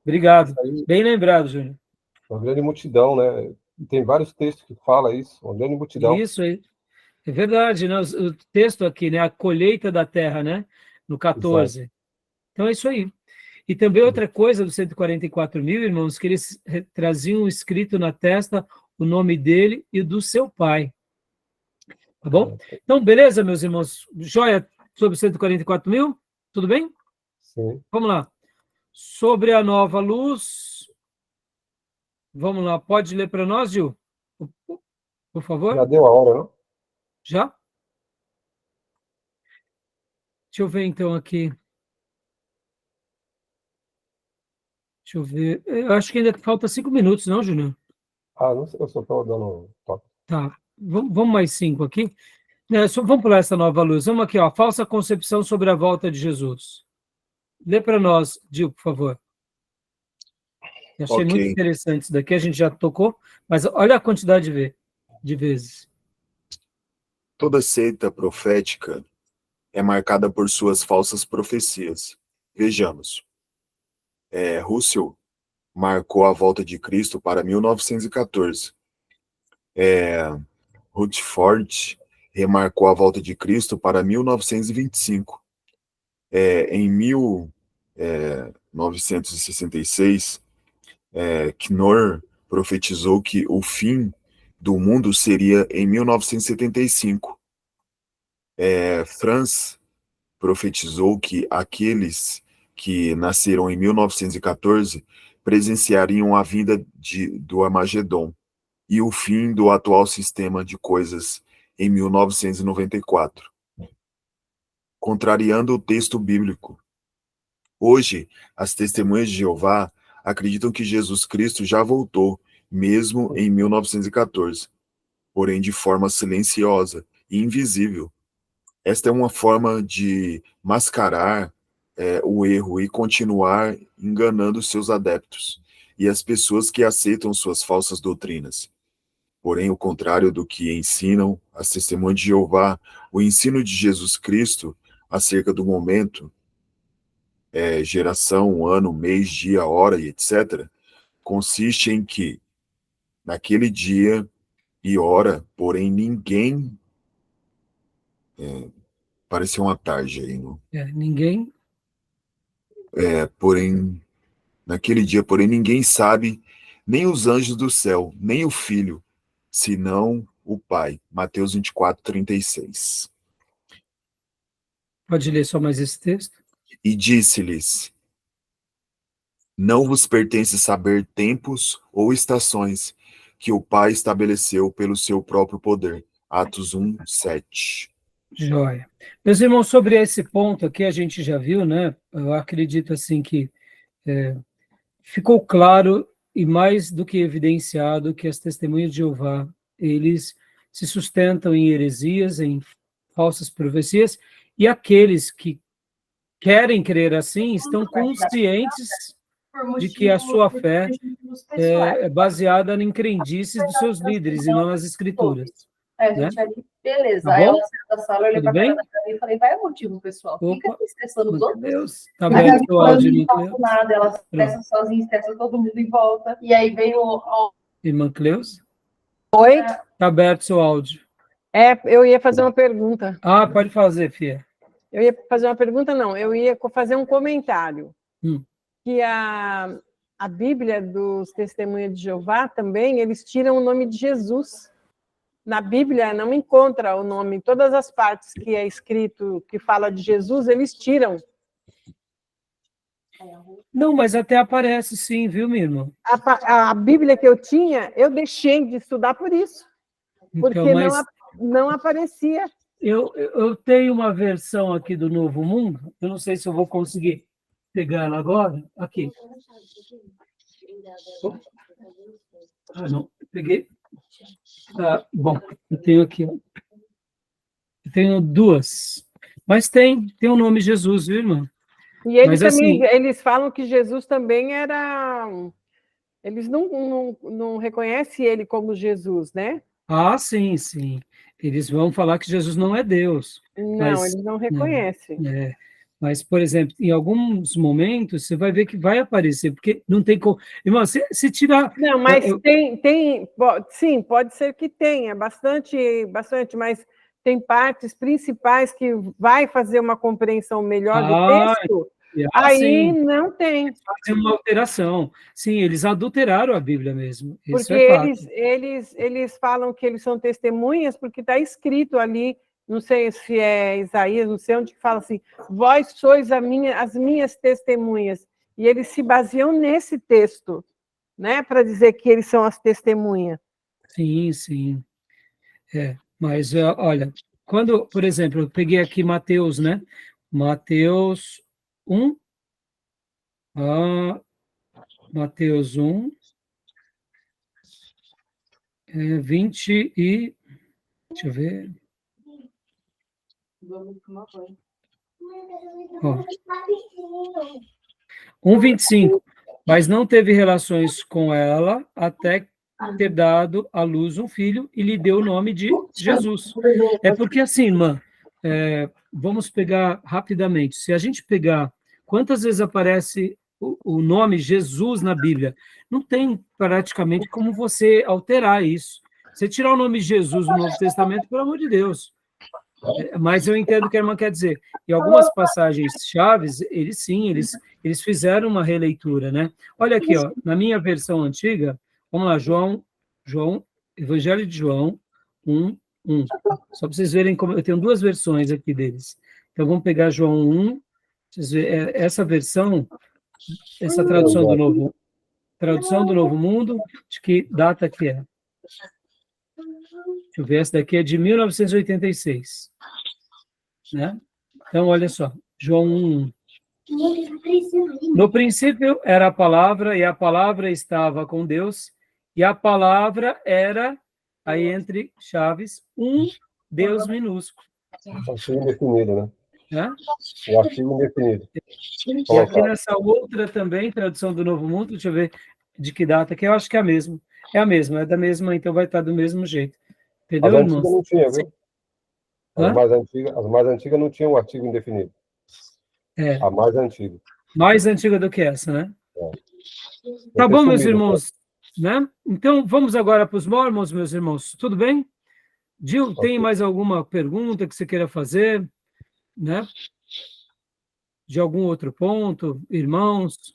obrigado. isso aí, Bem lembrado, Júnior. uma grande multidão, né? E tem vários textos que falam isso, uma grande multidão. Isso é verdade, né? O texto aqui, né? A colheita da terra, né? No Exato. 14. Então é isso aí. E também outra coisa dos 144 mil, irmãos, que eles traziam escrito na testa o nome dele e do seu pai. Tá bom? Então, beleza, meus irmãos? Joia sobre os 144 mil? Tudo bem? Sim. Vamos lá. Sobre a nova luz. Vamos lá. Pode ler para nós, Gil? Por favor? Já deu a hora, não? Já? Deixa eu ver então aqui. Deixa eu ver. Eu acho que ainda falta 5 minutos, não, Júnior? Ah, não sei, eu só estou dando um toque. Tá. Vamos mais 5 aqui. Vamos pular essa nova luz. Vamos aqui, ó. Falsa concepção sobre a volta de Jesus. Lê para nós, Gil, por favor. Eu achei muito Ok. interessante isso daqui, a gente já tocou, mas olha a quantidade de vezes. Toda seita profética é marcada por suas falsas profecias. Vejamos. Russell marcou a volta de Cristo para 1914. Rutherford remarcou a volta de Cristo para 1925. Em 1966, Knorr profetizou que o fim do mundo seria em 1975. Franz profetizou que aqueles que nasceram em 1914 presenciariam a vinda do Armagedon e o fim do atual sistema de coisas em 1994. contrariando o texto bíblico. Hoje, as testemunhas de Jeová acreditam que Jesus Cristo já voltou, mesmo em 1914, porém de forma silenciosa e invisível. Esta é uma forma de mascarar o erro e continuar enganando seus adeptos e as pessoas que aceitam suas falsas doutrinas. Porém, o contrário do que ensinam as testemunhas de Jeová, o ensino de Jesus Cristo acerca do momento, geração, ano, mês, dia, hora e etc., consiste em que, naquele dia e hora, porém ninguém... pareceu uma tarde aí, não? Ninguém... Porém, naquele dia, porém, ninguém sabe, nem os anjos do céu, nem o Filho, senão o Pai. Mateus 24, 36. Pode ler só mais esse texto? E disse-lhes: não vos pertence saber tempos ou estações que o Pai estabeleceu pelo seu próprio poder. Atos 1, 7. Joia. Meus irmãos, sobre esse ponto aqui, a gente já viu, né? Eu acredito, assim, que ficou claro e mais do que evidenciado que as testemunhas de Jeová, eles se sustentam em heresias, em falsas profecias, e aqueles que querem crer assim estão conscientes de que a sua fé é baseada em crendices dos seus líderes e não nas escrituras. A gente ali, beleza. Tá Aí bom? ela saiu da sala, eu olhei Tudo pra cara bem? da Gabi e falei, vai é motivo, pessoal. Fica Opa, estressando os outros. Deus. Tá A aberto Gabi o seu áudio, não irmã faço Cleus? nada, ela se estressa sozinha, estressa todo mundo em volta. E aí vem o... Irmã Cleus? Oi? Tá aberto o seu áudio. Eu ia fazer uma pergunta. Ah, pode fazer, filha. Eu ia fazer uma pergunta, não. Eu ia fazer um comentário. Hum. Que a Bíblia dos Testemunhas de Jeová também, eles tiram o nome de Jesus. Na Bíblia não encontra o nome, todas as partes que é escrito, que fala de Jesus, eles tiram. Não, mas até aparece sim, viu, minha irmã? A Bíblia que eu tinha, eu deixei de estudar por isso. Porque Então, mas não aparecia. eu tenho uma versão aqui do Novo Mundo, eu não sei se eu vou conseguir pegar ela agora. Aqui. Ah, não, peguei. Ah, bom, eu tenho aqui, ó. Eu tenho duas. Mas tem o nome Jesus, viu, irmã? E eles Mas, também, assim, eles falam que Jesus também era... Eles não reconhecem ele como Jesus, né? ah, sim, sim. Eles vão falar que Jesus não é Deus. Não, Mas, eles não reconhecem. mas, por exemplo, em alguns momentos, você vai ver que vai aparecer, porque não tem como... Irmão, se tirar... Não, mas sim, pode ser que tenha, bastante, mas tem partes principais que vai fazer uma compreensão melhor do texto, aí sim, não tem. fazer uma alteração. Sim, eles adulteraram a Bíblia mesmo. Isso Porque é fato. eles falam que eles são testemunhas, porque está escrito ali, não sei se é Isaías, não sei onde que fala assim, vós sois as minhas testemunhas. E eles se baseiam nesse texto, né, para dizer que eles são as testemunhas. Sim, sim. Mas, olha, quando, por exemplo, eu peguei aqui Mateus, né? Mateus 1, Mateus 1, 20 e... Deixa eu ver. Ó, 1:25. Mas não teve relações com ela até ter dado à luz um filho e lhe deu o nome de Jesus. É porque assim, irmã, vamos pegar rapidamente. Se a gente pegar quantas vezes aparece o nome Jesus na Bíblia, não tem praticamente como você alterar isso. Você tirar o nome Jesus do Novo Testamento, pelo amor de Deus. Mas eu entendo o que a irmã quer dizer. E algumas passagens chaves, eles fizeram uma releitura, né? Olha aqui, ó, na minha versão antiga, vamos lá, João, Evangelho de João 1:1. Só para vocês verem como eu tenho duas versões aqui deles. Então vamos pegar João 1, vocês verem, essa versão, essa tradução do Novo Mundo, de que data que é? Deixa eu ver, essa daqui é de 1986. Né? Então, olha só, João 1. No princípio era a palavra, e a palavra estava com Deus, e a palavra era, aí entre chaves, um Deus minúsculo. Artigo indefinido, né? Né? O artigo indefinido. E aqui nessa outra também, tradução do Novo Mundo, deixa eu ver de que data, que eu acho que é a mesma. É a mesma, é da mesma, então vai estar do mesmo jeito. Entendeu, As irmãos? antigas não tinha, viu? Hã? As mais antigas não tinham o artigo indefinido. É, A mais antiga. mais antiga do que essa, né? É. Tá Deve ter bom, meus sumido, irmãos, né? Então, vamos agora para os Mormons, meus irmãos. Tudo bem? Gil, tem Ok. mais alguma pergunta que você queira fazer, né? De algum outro ponto? Irmãos?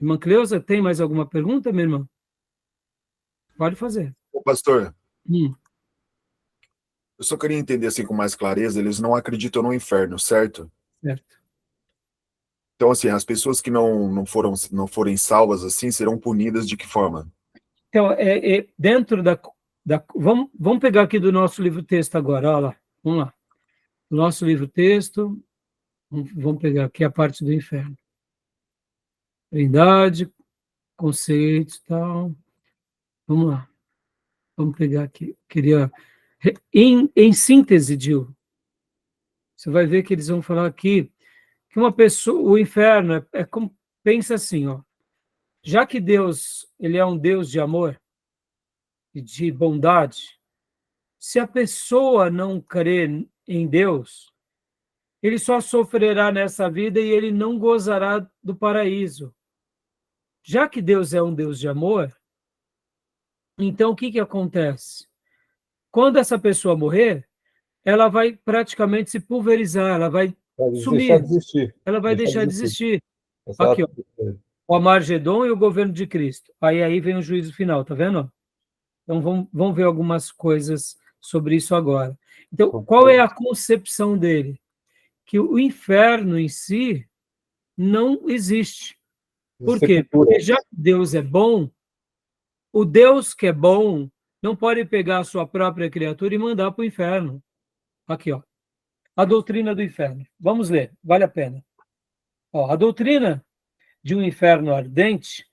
Irmã Cleusa, tem mais alguma pergunta, minha irmã? Pode fazer. Ô, pastor, Hum, eu só queria entender assim com mais clareza, eles não acreditam no inferno, certo? certo. Então, assim, as pessoas que não forem salvas assim serão punidas de que forma? Então, dentro vamos pegar aqui do nosso livro-texto agora, olha lá. Vamos lá. O nosso livro-texto, vamos pegar aqui a parte do inferno. Trindade, conceitos e tal. Vamos lá. Vamos pegar aqui. Queria. Em síntese, Gil, você vai ver que eles vão falar aqui que uma pessoa, o inferno é como, pensa assim, ó. Já que Deus, ele é um Deus de amor e de bondade, se a pessoa não crer em Deus, ele só sofrerá nessa vida e ele não gozará do paraíso. Já que Deus é um Deus de amor, então o que acontece? Quando essa pessoa morrer, ela vai praticamente se pulverizar, ela vai Deixar sumir, de existir. ela vai deixar de existir. Exato. Aqui, ó, o Amargedon e o governo de Cristo. Aí vem o juízo final, tá vendo? Então vamos ver algumas coisas sobre isso agora. Então, qual é a concepção dele? Que o inferno em si não existe. Por quê? Porque já que Deus é bom, o Deus que é bom não pode pegar a sua própria criatura e mandar para o inferno. Aqui, ó. A doutrina do inferno. Vamos ler, vale a pena. Ó, a doutrina de um inferno ardente,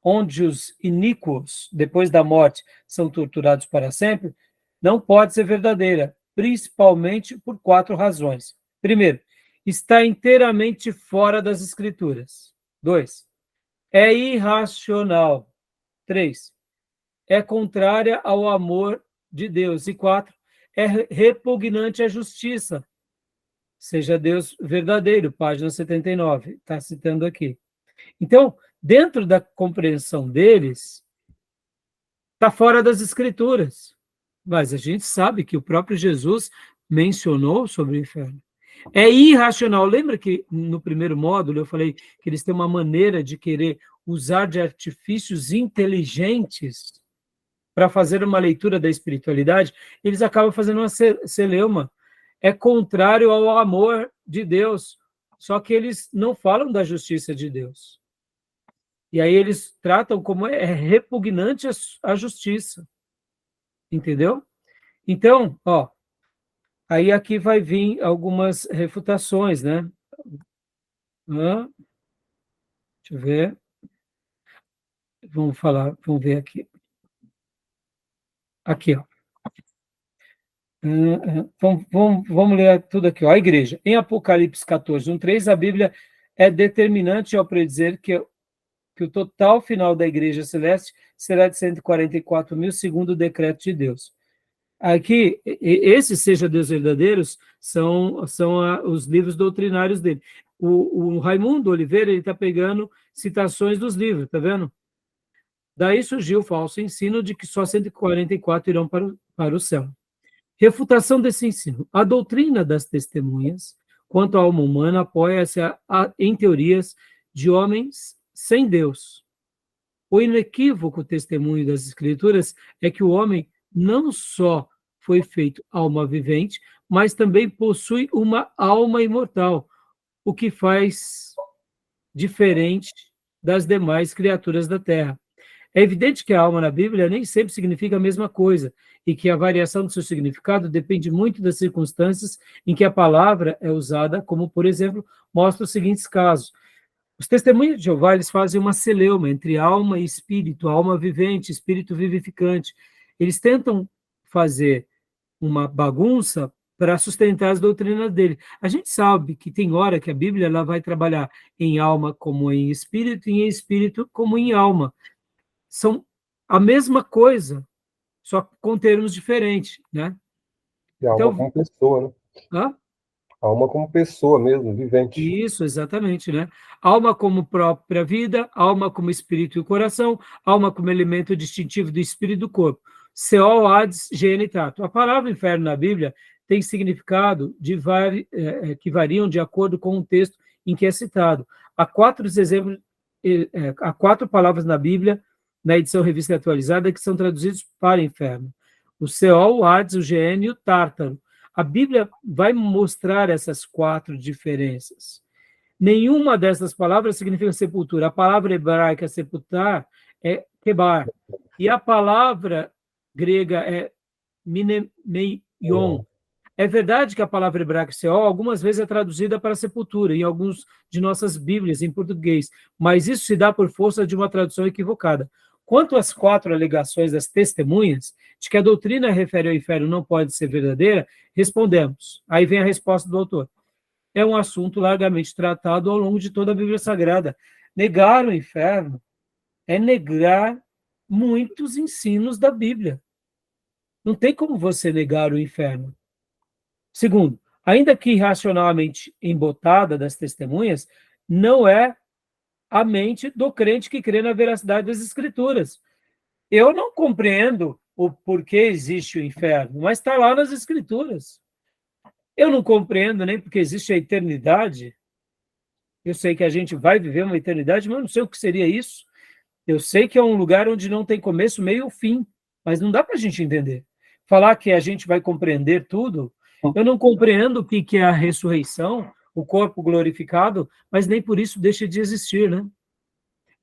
onde os iníquos, depois da morte, são torturados para sempre, não pode ser verdadeira, principalmente por 4 razões. Primeiro, está inteiramente fora das Escrituras. 2, é irracional. 3, é contrária ao amor de Deus. E 4, é repugnante à justiça. Seja Deus verdadeiro, página 79, está citando aqui. Então, dentro da compreensão deles, está fora das Escrituras. Mas a gente sabe que o próprio Jesus mencionou sobre o inferno. É irracional. Lembra que no primeiro módulo eu falei que eles têm uma maneira de querer usar de artifícios inteligentes para fazer uma leitura da espiritualidade? Eles acabam fazendo uma celeuma. É contrário ao amor de Deus. Só que eles não falam da justiça de Deus. E aí eles tratam como é repugnante a justiça. Entendeu? Então, ó, aí aqui vai vir algumas refutações, né? Deixa eu ver. Vamos ver aqui. Aqui, ó. Vamos ler tudo aqui, ó. A igreja. Em Apocalipse 14, 1:3, a Bíblia é determinante ao predizer que o total final da igreja celeste será de 144 mil, segundo o decreto de Deus. Aqui, esses Seja Deus Verdadeiros são os livros doutrinários dele. O Raimundo Oliveira está pegando citações dos livros, tá vendo? Daí surgiu o falso ensino de que só 144 irão para o céu. Refutação desse ensino. A doutrina das testemunhas quanto à alma humana apoia-se em teorias de homens sem Deus. O inequívoco testemunho das Escrituras é que o homem não só foi feito alma vivente, mas também possui uma alma imortal, o que faz diferente das demais criaturas da terra. É evidente que a alma na Bíblia nem sempre significa a mesma coisa, e que a variação do seu significado depende muito das circunstâncias em que a palavra é usada, como, por exemplo, mostra os seguintes casos. Os testemunhos de Jeová, eles fazem uma celeuma entre alma e espírito, alma vivente, espírito vivificante. Eles tentam fazer uma bagunça para sustentar as doutrinas dele. A gente sabe que tem hora que a Bíblia ela vai trabalhar em alma como em espírito e em espírito como em alma. São a mesma coisa, só com termos diferentes, né? E a alma como pessoa, né? Hã? A alma como pessoa mesmo, vivente. Isso, exatamente, né? Alma como própria vida, alma como espírito e coração, alma como elemento distintivo do espírito e do corpo. Seol, Hades, Gênero e Tato. A palavra inferno na Bíblia tem significado que variam de acordo com o texto em que é citado. Há quatro palavras na Bíblia, na edição revista atualizada, que são traduzidos para inferno. O Seol, o Hades, o Gênero e o Tártaro. A Bíblia vai mostrar essas quatro diferenças. Nenhuma dessas palavras significa sepultura. A palavra hebraica sepultar é kebar. E a palavra grega é mnemeion. É verdade que a palavra hebraica Seol algumas vezes é traduzida para sepultura, em alguns de nossas Bíblias, em português, mas isso se dá por força de uma tradução equivocada. Quanto às quatro alegações das testemunhas, de que a doutrina refere ao inferno não pode ser verdadeira, respondemos. Aí vem a resposta do autor. É um assunto largamente tratado ao longo de toda a Bíblia Sagrada. Negar o inferno é negar muitos ensinos da Bíblia. Não tem como você negar o inferno. Segundo, ainda que irracionalmente embotada das testemunhas, não é a mente do crente que crê na veracidade das Escrituras. Eu não compreendo o porquê existe o inferno, mas está lá nas Escrituras. Eu não compreendo nem porque existe a eternidade. Eu sei que a gente vai viver uma eternidade, mas eu não sei o que seria isso. Eu sei que é um lugar onde não tem começo, meio ou fim, mas não dá para a gente entender. Falar que a gente vai compreender tudo, eu não compreendo o que é a ressurreição, o corpo glorificado, mas nem por isso deixa de existir, né?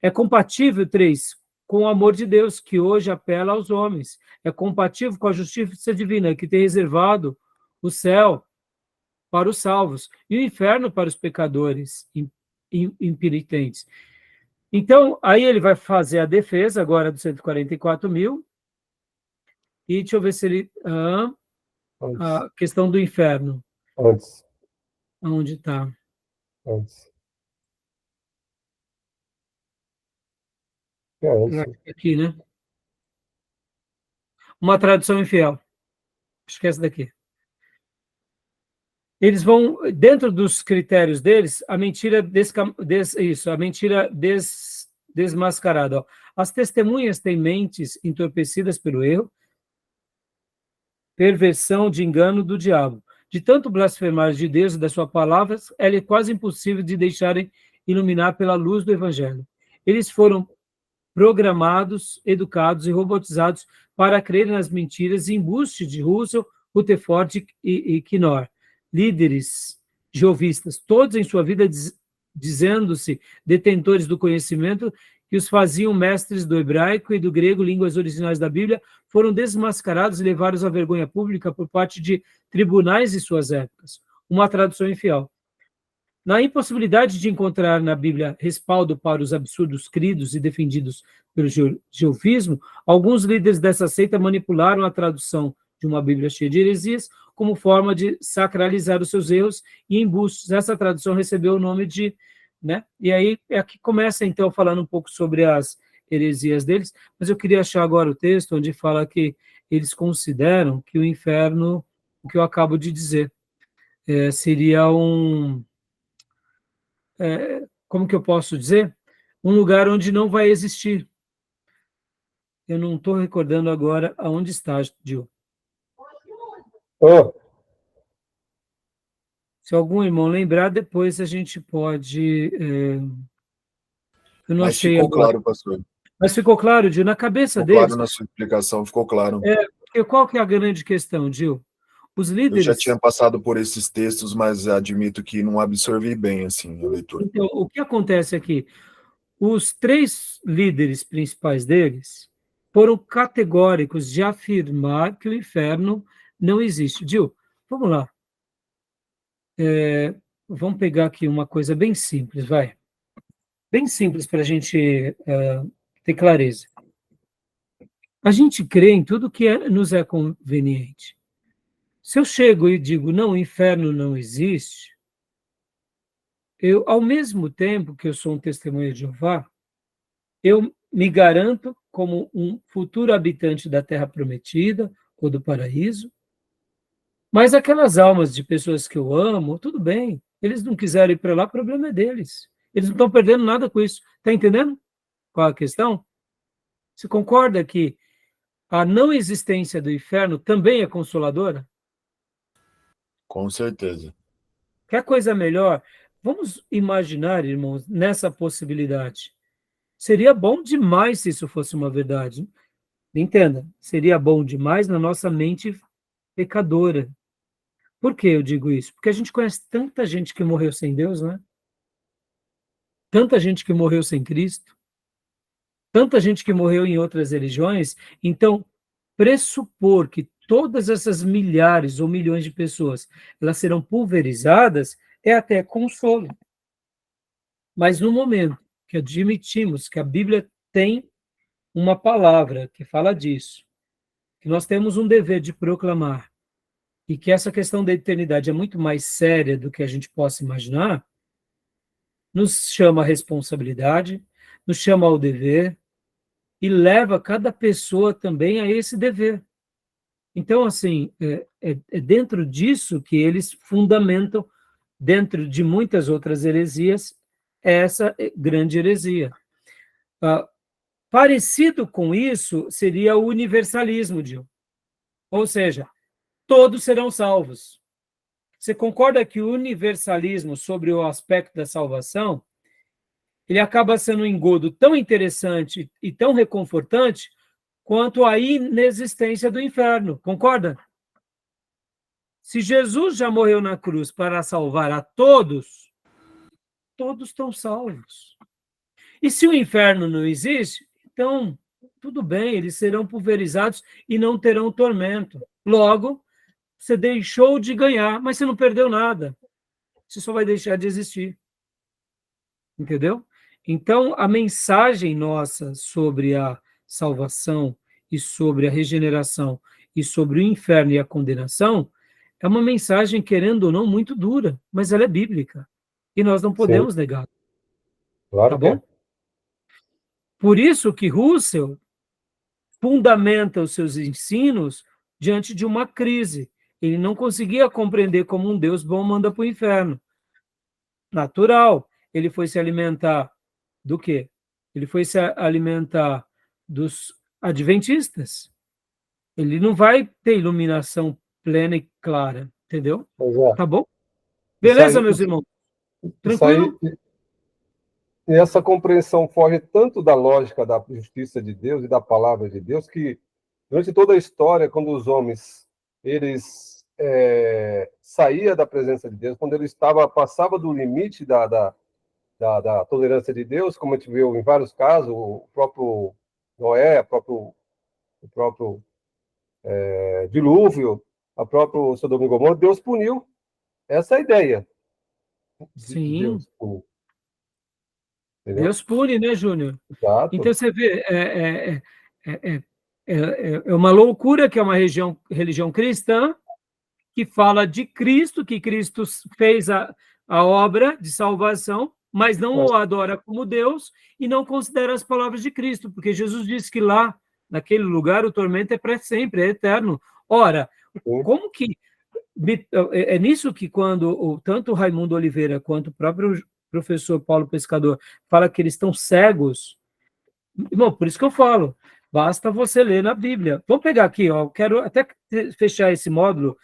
É compatível, 3, com o amor de Deus, que hoje apela aos homens. É compatível com a justiça divina, que tem reservado o céu para os salvos e o inferno para os pecadores impenitentes. Então, aí ele vai fazer a defesa agora dos 144 mil, e deixa eu ver se ele... a questão do inferno. Antes. Onde está? Antes. Aqui, né? Uma tradução infiel. Esquece daqui. Eles vão, dentro dos critérios deles, a mentira desmascarada. Ó. As testemunhas têm mentes entorpecidas pelo erro, perversão de engano do diabo. De tanto blasfemar de Deus e das suas palavras, é quase impossível de deixarem iluminar pela luz do Evangelho. Eles foram programados, educados e robotizados para crer nas mentiras e embuste de Russell, Rutherford e Knorr, líderes jeovistas, todos em sua vida dizendo-se detentores do conhecimento que os faziam mestres do hebraico e do grego, línguas originais da Bíblia, foram desmascarados e levados à vergonha pública por parte de tribunais de suas épocas. Uma tradução infiel. Na impossibilidade de encontrar na Bíblia respaldo para os absurdos cridos e defendidos pelo jeovismo, alguns líderes dessa seita manipularam a tradução de uma Bíblia cheia de heresias como forma de sacralizar os seus erros e embustes. Essa tradução recebeu o nome de... né? E aí, aqui começa, então, falando um pouco sobre as heresias deles, mas eu queria achar agora o texto onde fala que eles consideram que o inferno, o que eu acabo de dizer, seria como que eu posso dizer? Um lugar onde não vai existir. Eu não estou recordando agora aonde está, Gil. Se algum irmão lembrar, depois a gente pode... eu não Mas achei ficou agora. claro, pastor. Mas ficou claro, Gil, na cabeça Ficou deles... claro na sua explicação, ficou claro. Porque qual que é a grande questão, Gil? Os líderes... Eu já tinha passado por esses textos, mas admito que não absorvi bem, assim, a leitura. Então, o que acontece aqui? os 3 líderes principais deles foram categóricos de afirmar que o inferno não existe. Gil, vamos lá. Vamos pegar aqui uma coisa bem simples, vai. Bem simples para a gente ter clareza. A gente crê em tudo que nos é conveniente. Se eu chego e digo, não, o inferno não existe, eu, ao mesmo tempo que eu sou um testemunho de Jeová, eu me garanto como um futuro habitante da Terra Prometida ou do paraíso, mas aquelas almas de pessoas que eu amo, tudo bem, eles não quiserem ir para lá, o problema é deles. Eles não estão perdendo nada com isso. Está entendendo qual é a questão? Você concorda que a não existência do inferno também é consoladora? Com certeza. Quer coisa melhor? Vamos imaginar, irmãos, nessa possibilidade. Seria bom demais se isso fosse uma verdade. Entenda, seria bom demais na nossa mente pecadora. Por que eu digo isso? Porque a gente conhece tanta gente que morreu sem Deus, né? Tanta gente que morreu sem Cristo, tanta gente que morreu em outras religiões. Então, pressupor que todas essas milhares ou milhões de pessoas elas serão pulverizadas é até consolo. Mas no momento que admitimos que a Bíblia tem uma palavra que fala disso, que nós temos um dever de proclamar, e que essa questão da eternidade é muito mais séria do que a gente possa imaginar, nos chama a responsabilidade, nos chama ao dever, e leva cada pessoa também a esse dever. Então, assim, é dentro disso que eles fundamentam, dentro de muitas outras heresias, essa grande heresia. Parecido com isso seria o universalismo, Gil. Ou seja, todos serão salvos. Você concorda que o universalismo sobre o aspecto da salvação, ele acaba sendo um engodo tão interessante e tão reconfortante quanto a inexistência do inferno, concorda? Se Jesus já morreu na cruz para salvar a todos, todos estão salvos. E se o inferno não existe, então, tudo bem, eles serão pulverizados e não terão tormento. Logo, você deixou de ganhar, mas você não perdeu nada. Você só vai deixar de existir. Entendeu? Então, a mensagem nossa sobre a salvação e sobre a regeneração e sobre o inferno e a condenação é uma mensagem, querendo ou não, muito dura, mas ela é bíblica. E nós não podemos negar. Claro Tá que bom? Por isso que Russell fundamenta os seus ensinos diante de uma crise. Ele não conseguia compreender como um Deus bom manda para o inferno. Natural. Ele foi se alimentar do quê? Ele foi se alimentar dos adventistas. Ele não vai ter iluminação plena e clara, entendeu? Tá bom? Beleza, meus irmãos? Tranquilo? E essa compreensão foge tanto da lógica da justiça de Deus e da palavra de Deus que, durante toda a história, quando os homens eles saía da presença de Deus, quando ele passava do limite da tolerância de Deus, como a gente viu em vários casos, o próprio Noé, o próprio dilúvio, a próprio Sodoma e Gomorra, Deus puniu. Essa é a ideia. Sim. Deus puniu. Entendeu? Deus pune, né, Júnior? Exato. Então você vê, é uma loucura que é uma religião cristã que fala de Cristo, que Cristo fez a obra de salvação, mas não o adora como Deus e não considera as palavras de Cristo, porque Jesus disse que lá, naquele lugar, o tormento é para sempre, é eterno. Ora, como que... É nisso que quando tanto o Raimundo Oliveira quanto o próprio professor Paulo Pescador fala que eles estão cegos, irmão, por isso que eu falo, basta você ler na Bíblia. Vamos pegar aqui, ó, quero até fechar esse módulo,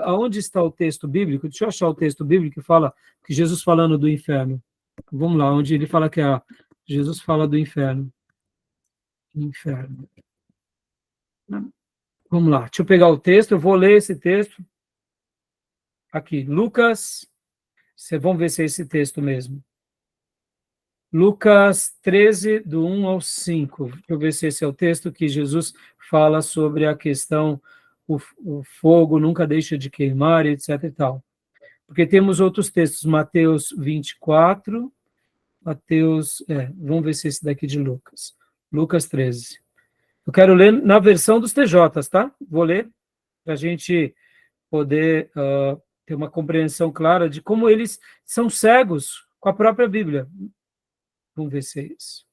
aonde está o texto bíblico, deixa eu achar o texto bíblico que fala, que Jesus falando do inferno. Vamos lá, onde ele fala que Jesus fala do inferno. Inferno. Vamos lá, deixa eu pegar o texto, eu vou ler esse texto. Aqui, Lucas, vamos ver se é esse texto mesmo. Lucas 13, do 1 ao 5. Deixa eu ver se esse é o texto que Jesus fala sobre a questão, o fogo nunca deixa de queimar, etc. e tal. Porque temos outros textos, Mateus 24, vamos ver se esse daqui de Lucas. Lucas 13. Eu quero ler na versão dos TJs, tá? Vou ler para a gente poder ter uma compreensão clara de como eles são cegos com a própria Bíblia. Vamos ver se é isso.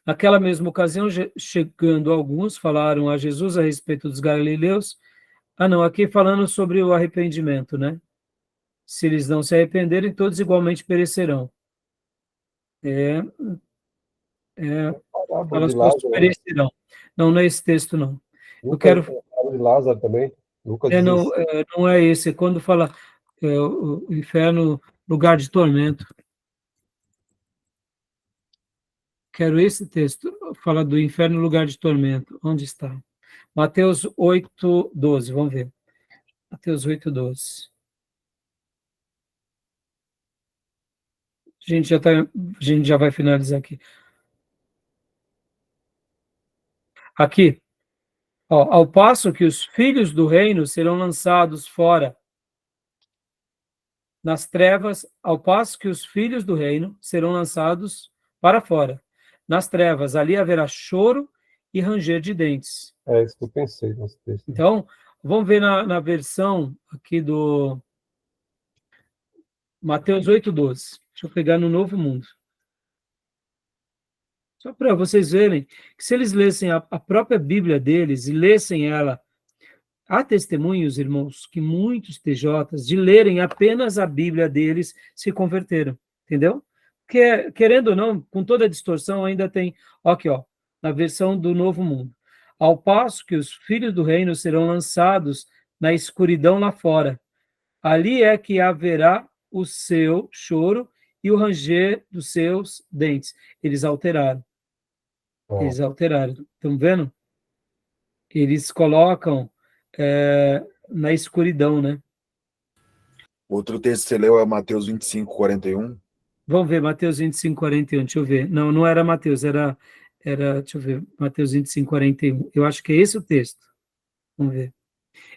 Naquela mesma ocasião, chegando alguns, falaram a Jesus a respeito dos galileus. Não, aqui falando sobre o arrependimento, né? Se eles não se arrependerem, todos igualmente perecerão. Fala, todos perecerão. Não é esse texto, não. Eu quero... de Lázaro também. Lucas não é esse. É quando fala o inferno, lugar de tormento. Quero esse texto, fala do inferno, lugar de tormento. Onde está? Mateus 8, 12, vamos ver. Mateus 8, 12. A gente já vai finalizar aqui. Aqui, ao passo que os filhos do reino serão lançados fora nas trevas, ao passo que os filhos do reino serão lançados para fora nas trevas, ali haverá choro e ranger de dentes. É isso que eu pensei nesse texto. Então, vamos ver na versão aqui do Mateus 8, 12. Deixa eu pegar no Novo Mundo. Só para vocês verem que se eles lessem a própria Bíblia deles e lessem ela, há testemunhos, irmãos, que muitos TJs, de lerem apenas a Bíblia deles, se converteram. Entendeu? Porque, querendo ou não, com toda a distorção, ainda tem, aqui, na versão do Novo Mundo. Ao passo que os filhos do reino serão lançados na escuridão lá fora. Ali é que haverá o seu choro e o ranger dos seus dentes. Eles alteraram. Eles alteraram. Estão vendo? Eles colocam na escuridão, né? Outro texto que você leu é Mateus 25, 41. Vamos ver, Mateus 25, 41, deixa eu ver. Não era Mateus, era, deixa eu ver, Mateus 25, 41. Eu acho que é esse o texto. Vamos ver.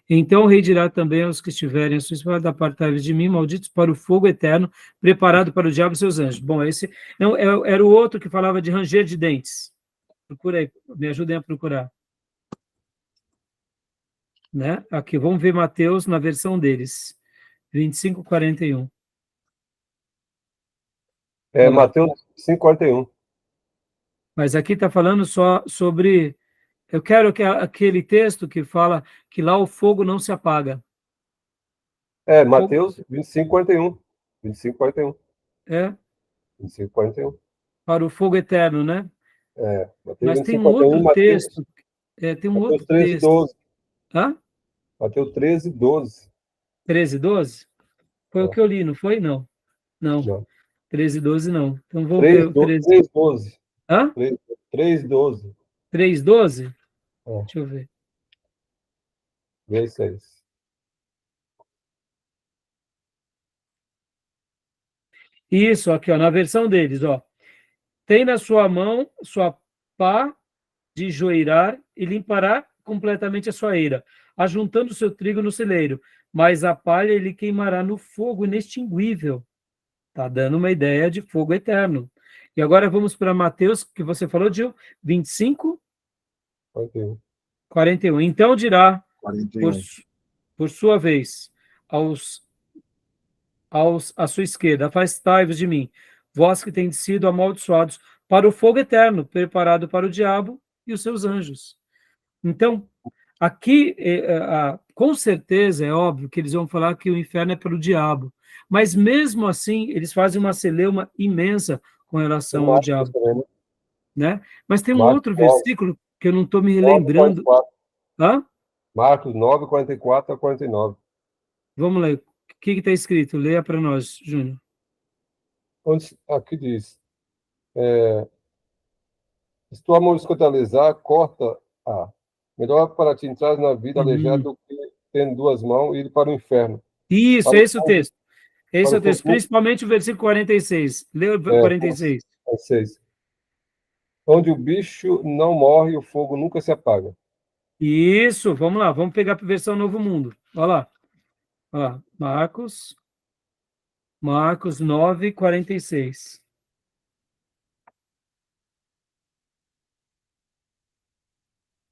Então o rei dirá também aos que estiverem à sua espada, apartai-vos de mim, malditos para o fogo eterno, preparado para o diabo e seus anjos. Bom, esse não, era o outro que falava de ranger de dentes. Procura aí, me ajudem a procurar. Né? Aqui, vamos ver Mateus na versão deles. 25, 41. Mateus 5, 41. Mas aqui está falando só sobre... Eu quero aquele texto que fala que lá o fogo não se apaga. Mateus 25, 41. 25, 41. 25, 41. Para o fogo eterno, né? Mateus mas 25, tem um 41, outro texto. Tem um Mateus outro 13, texto. 12. Hã? Mateus 13, 12. 13, 12? Foi o que eu li, não foi? Não. 13, 12 não. Então vamos ver o 13. 3, 12. Hã? 3, 12. 3, 12? Deixa eu ver. Vê isso aí. Isso, aqui, na versão deles, Tem na sua mão sua pá de joeirar e limpará completamente a sua eira, ajuntando o seu trigo no celeiro, mas a palha ele queimará no fogo inextinguível. Está dando uma ideia de fogo eterno. E agora vamos para Mateus, que você falou, Gil, 25? 41. 41. Então dirá, 41. por sua vez, à sua esquerda, afastai-vos de mim, vós que tendes sido amaldiçoados para o fogo eterno, preparado para o diabo e os seus anjos. Então, aqui, com certeza, é óbvio que eles vão falar que o inferno é para o diabo, mas mesmo assim, eles fazem uma celeuma imensa com relação ao diabo. Também, né? Mas tem um Marcos outro versículo que eu não estou me lembrando. 44. Hã? Marcos 9, 44 a 49. Vamos ler. O que está escrito? Leia para nós, Júnior. Aqui diz: se tua mão escandalizar, corta-a. Melhor para te entrar na vida aleijada do que tendo duas mãos e ir para o inferno. Isso, para esse é o texto. Esse é o texto, futuro, principalmente o versículo 46. Lê o 46. 6. Onde o bicho não morre, o fogo nunca se apaga. Isso, vamos lá, vamos pegar para a versão Novo Mundo. Olha lá. Olha lá. Marcos 9, 46.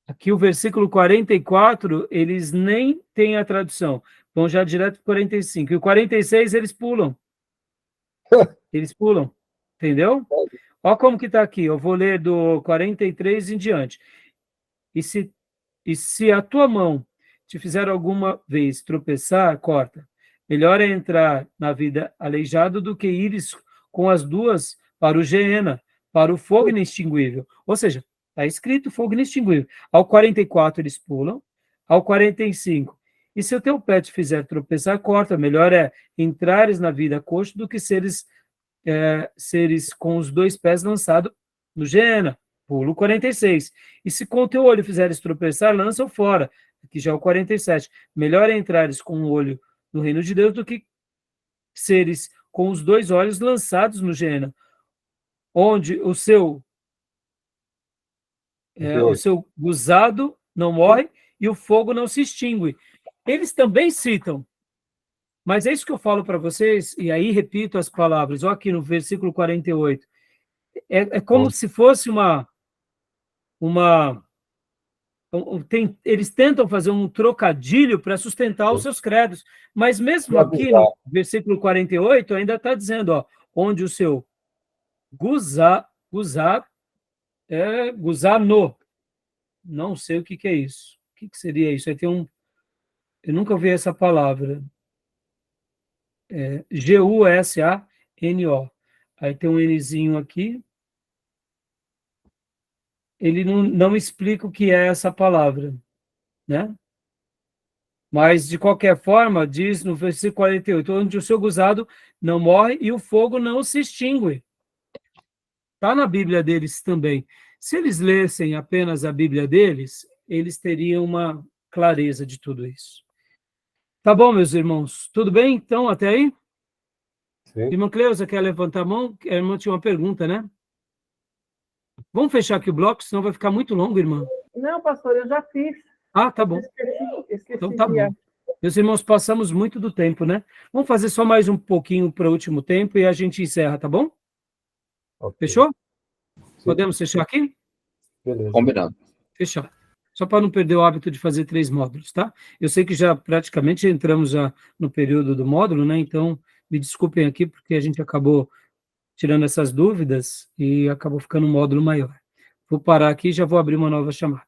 Aqui o versículo 44, eles nem têm a tradução. Vão já direto para o 45. E o 46 eles pulam. Eles pulam. Entendeu? Olha como que está aqui. Eu vou ler do 43 em diante. E se a tua mão te fizer alguma vez tropeçar, corta. Melhor é entrar na vida aleijado do que ires com as duas para o Geena, para o fogo inextinguível. Ou seja, está escrito fogo inextinguível. Ao 44 eles pulam, ao 45. E se o teu pé te fizer tropeçar, corta. Melhor é entrares na vida coxo do que seres com os dois pés lançados no Geena. Pulo 46. E se com o teu olho fizeres tropeçar, lança-o fora. Aqui já é o 47. Melhor é entrares com o olho no reino de Deus do que seres com os dois olhos lançados no Geena, onde o seu gozado não morre e o fogo não se extingue. Eles também citam, mas é isso que eu falo para vocês, e aí repito as palavras, olha aqui no versículo 48. É como se fosse eles tentam fazer um trocadilho para sustentar os seus credos, mas mesmo aqui no versículo 48 ainda está dizendo, ó, onde o seu guzano, não sei o que é isso. O que seria isso? Aí tem eu nunca ouvi essa palavra. G-U-S-A-N-O. Aí tem um Nzinho aqui. Ele não explica o que é essa palavra, né? Mas, de qualquer forma, diz no versículo 48, onde o seu gozado não morre e o fogo não se extingue. Está na Bíblia deles também. Se eles lessem apenas a Bíblia deles, eles teriam uma clareza de tudo isso. Tá bom, meus irmãos? Tudo bem, então, até aí? Sim. Irmã Cleusa, quer levantar a mão? A irmã tinha uma pergunta, né? Vamos fechar aqui o bloco, senão vai ficar muito longo, irmã. Não, pastor, eu já fiz. Ah, tá bom. Esqueci Então tá bom. Meus irmãos, passamos muito do tempo, né? Vamos fazer só mais um pouquinho para o último tempo e a gente encerra, tá bom? Okay. Fechou? Sim. Podemos fechar aqui? Beleza. Combinado. Fechado. Só para não perder o hábito de fazer 3 módulos, tá? Eu sei que já praticamente entramos já no período do módulo, né? Então, me desculpem aqui, porque a gente acabou tirando essas dúvidas e acabou ficando um módulo maior. Vou parar aqui e já vou abrir uma nova chamada.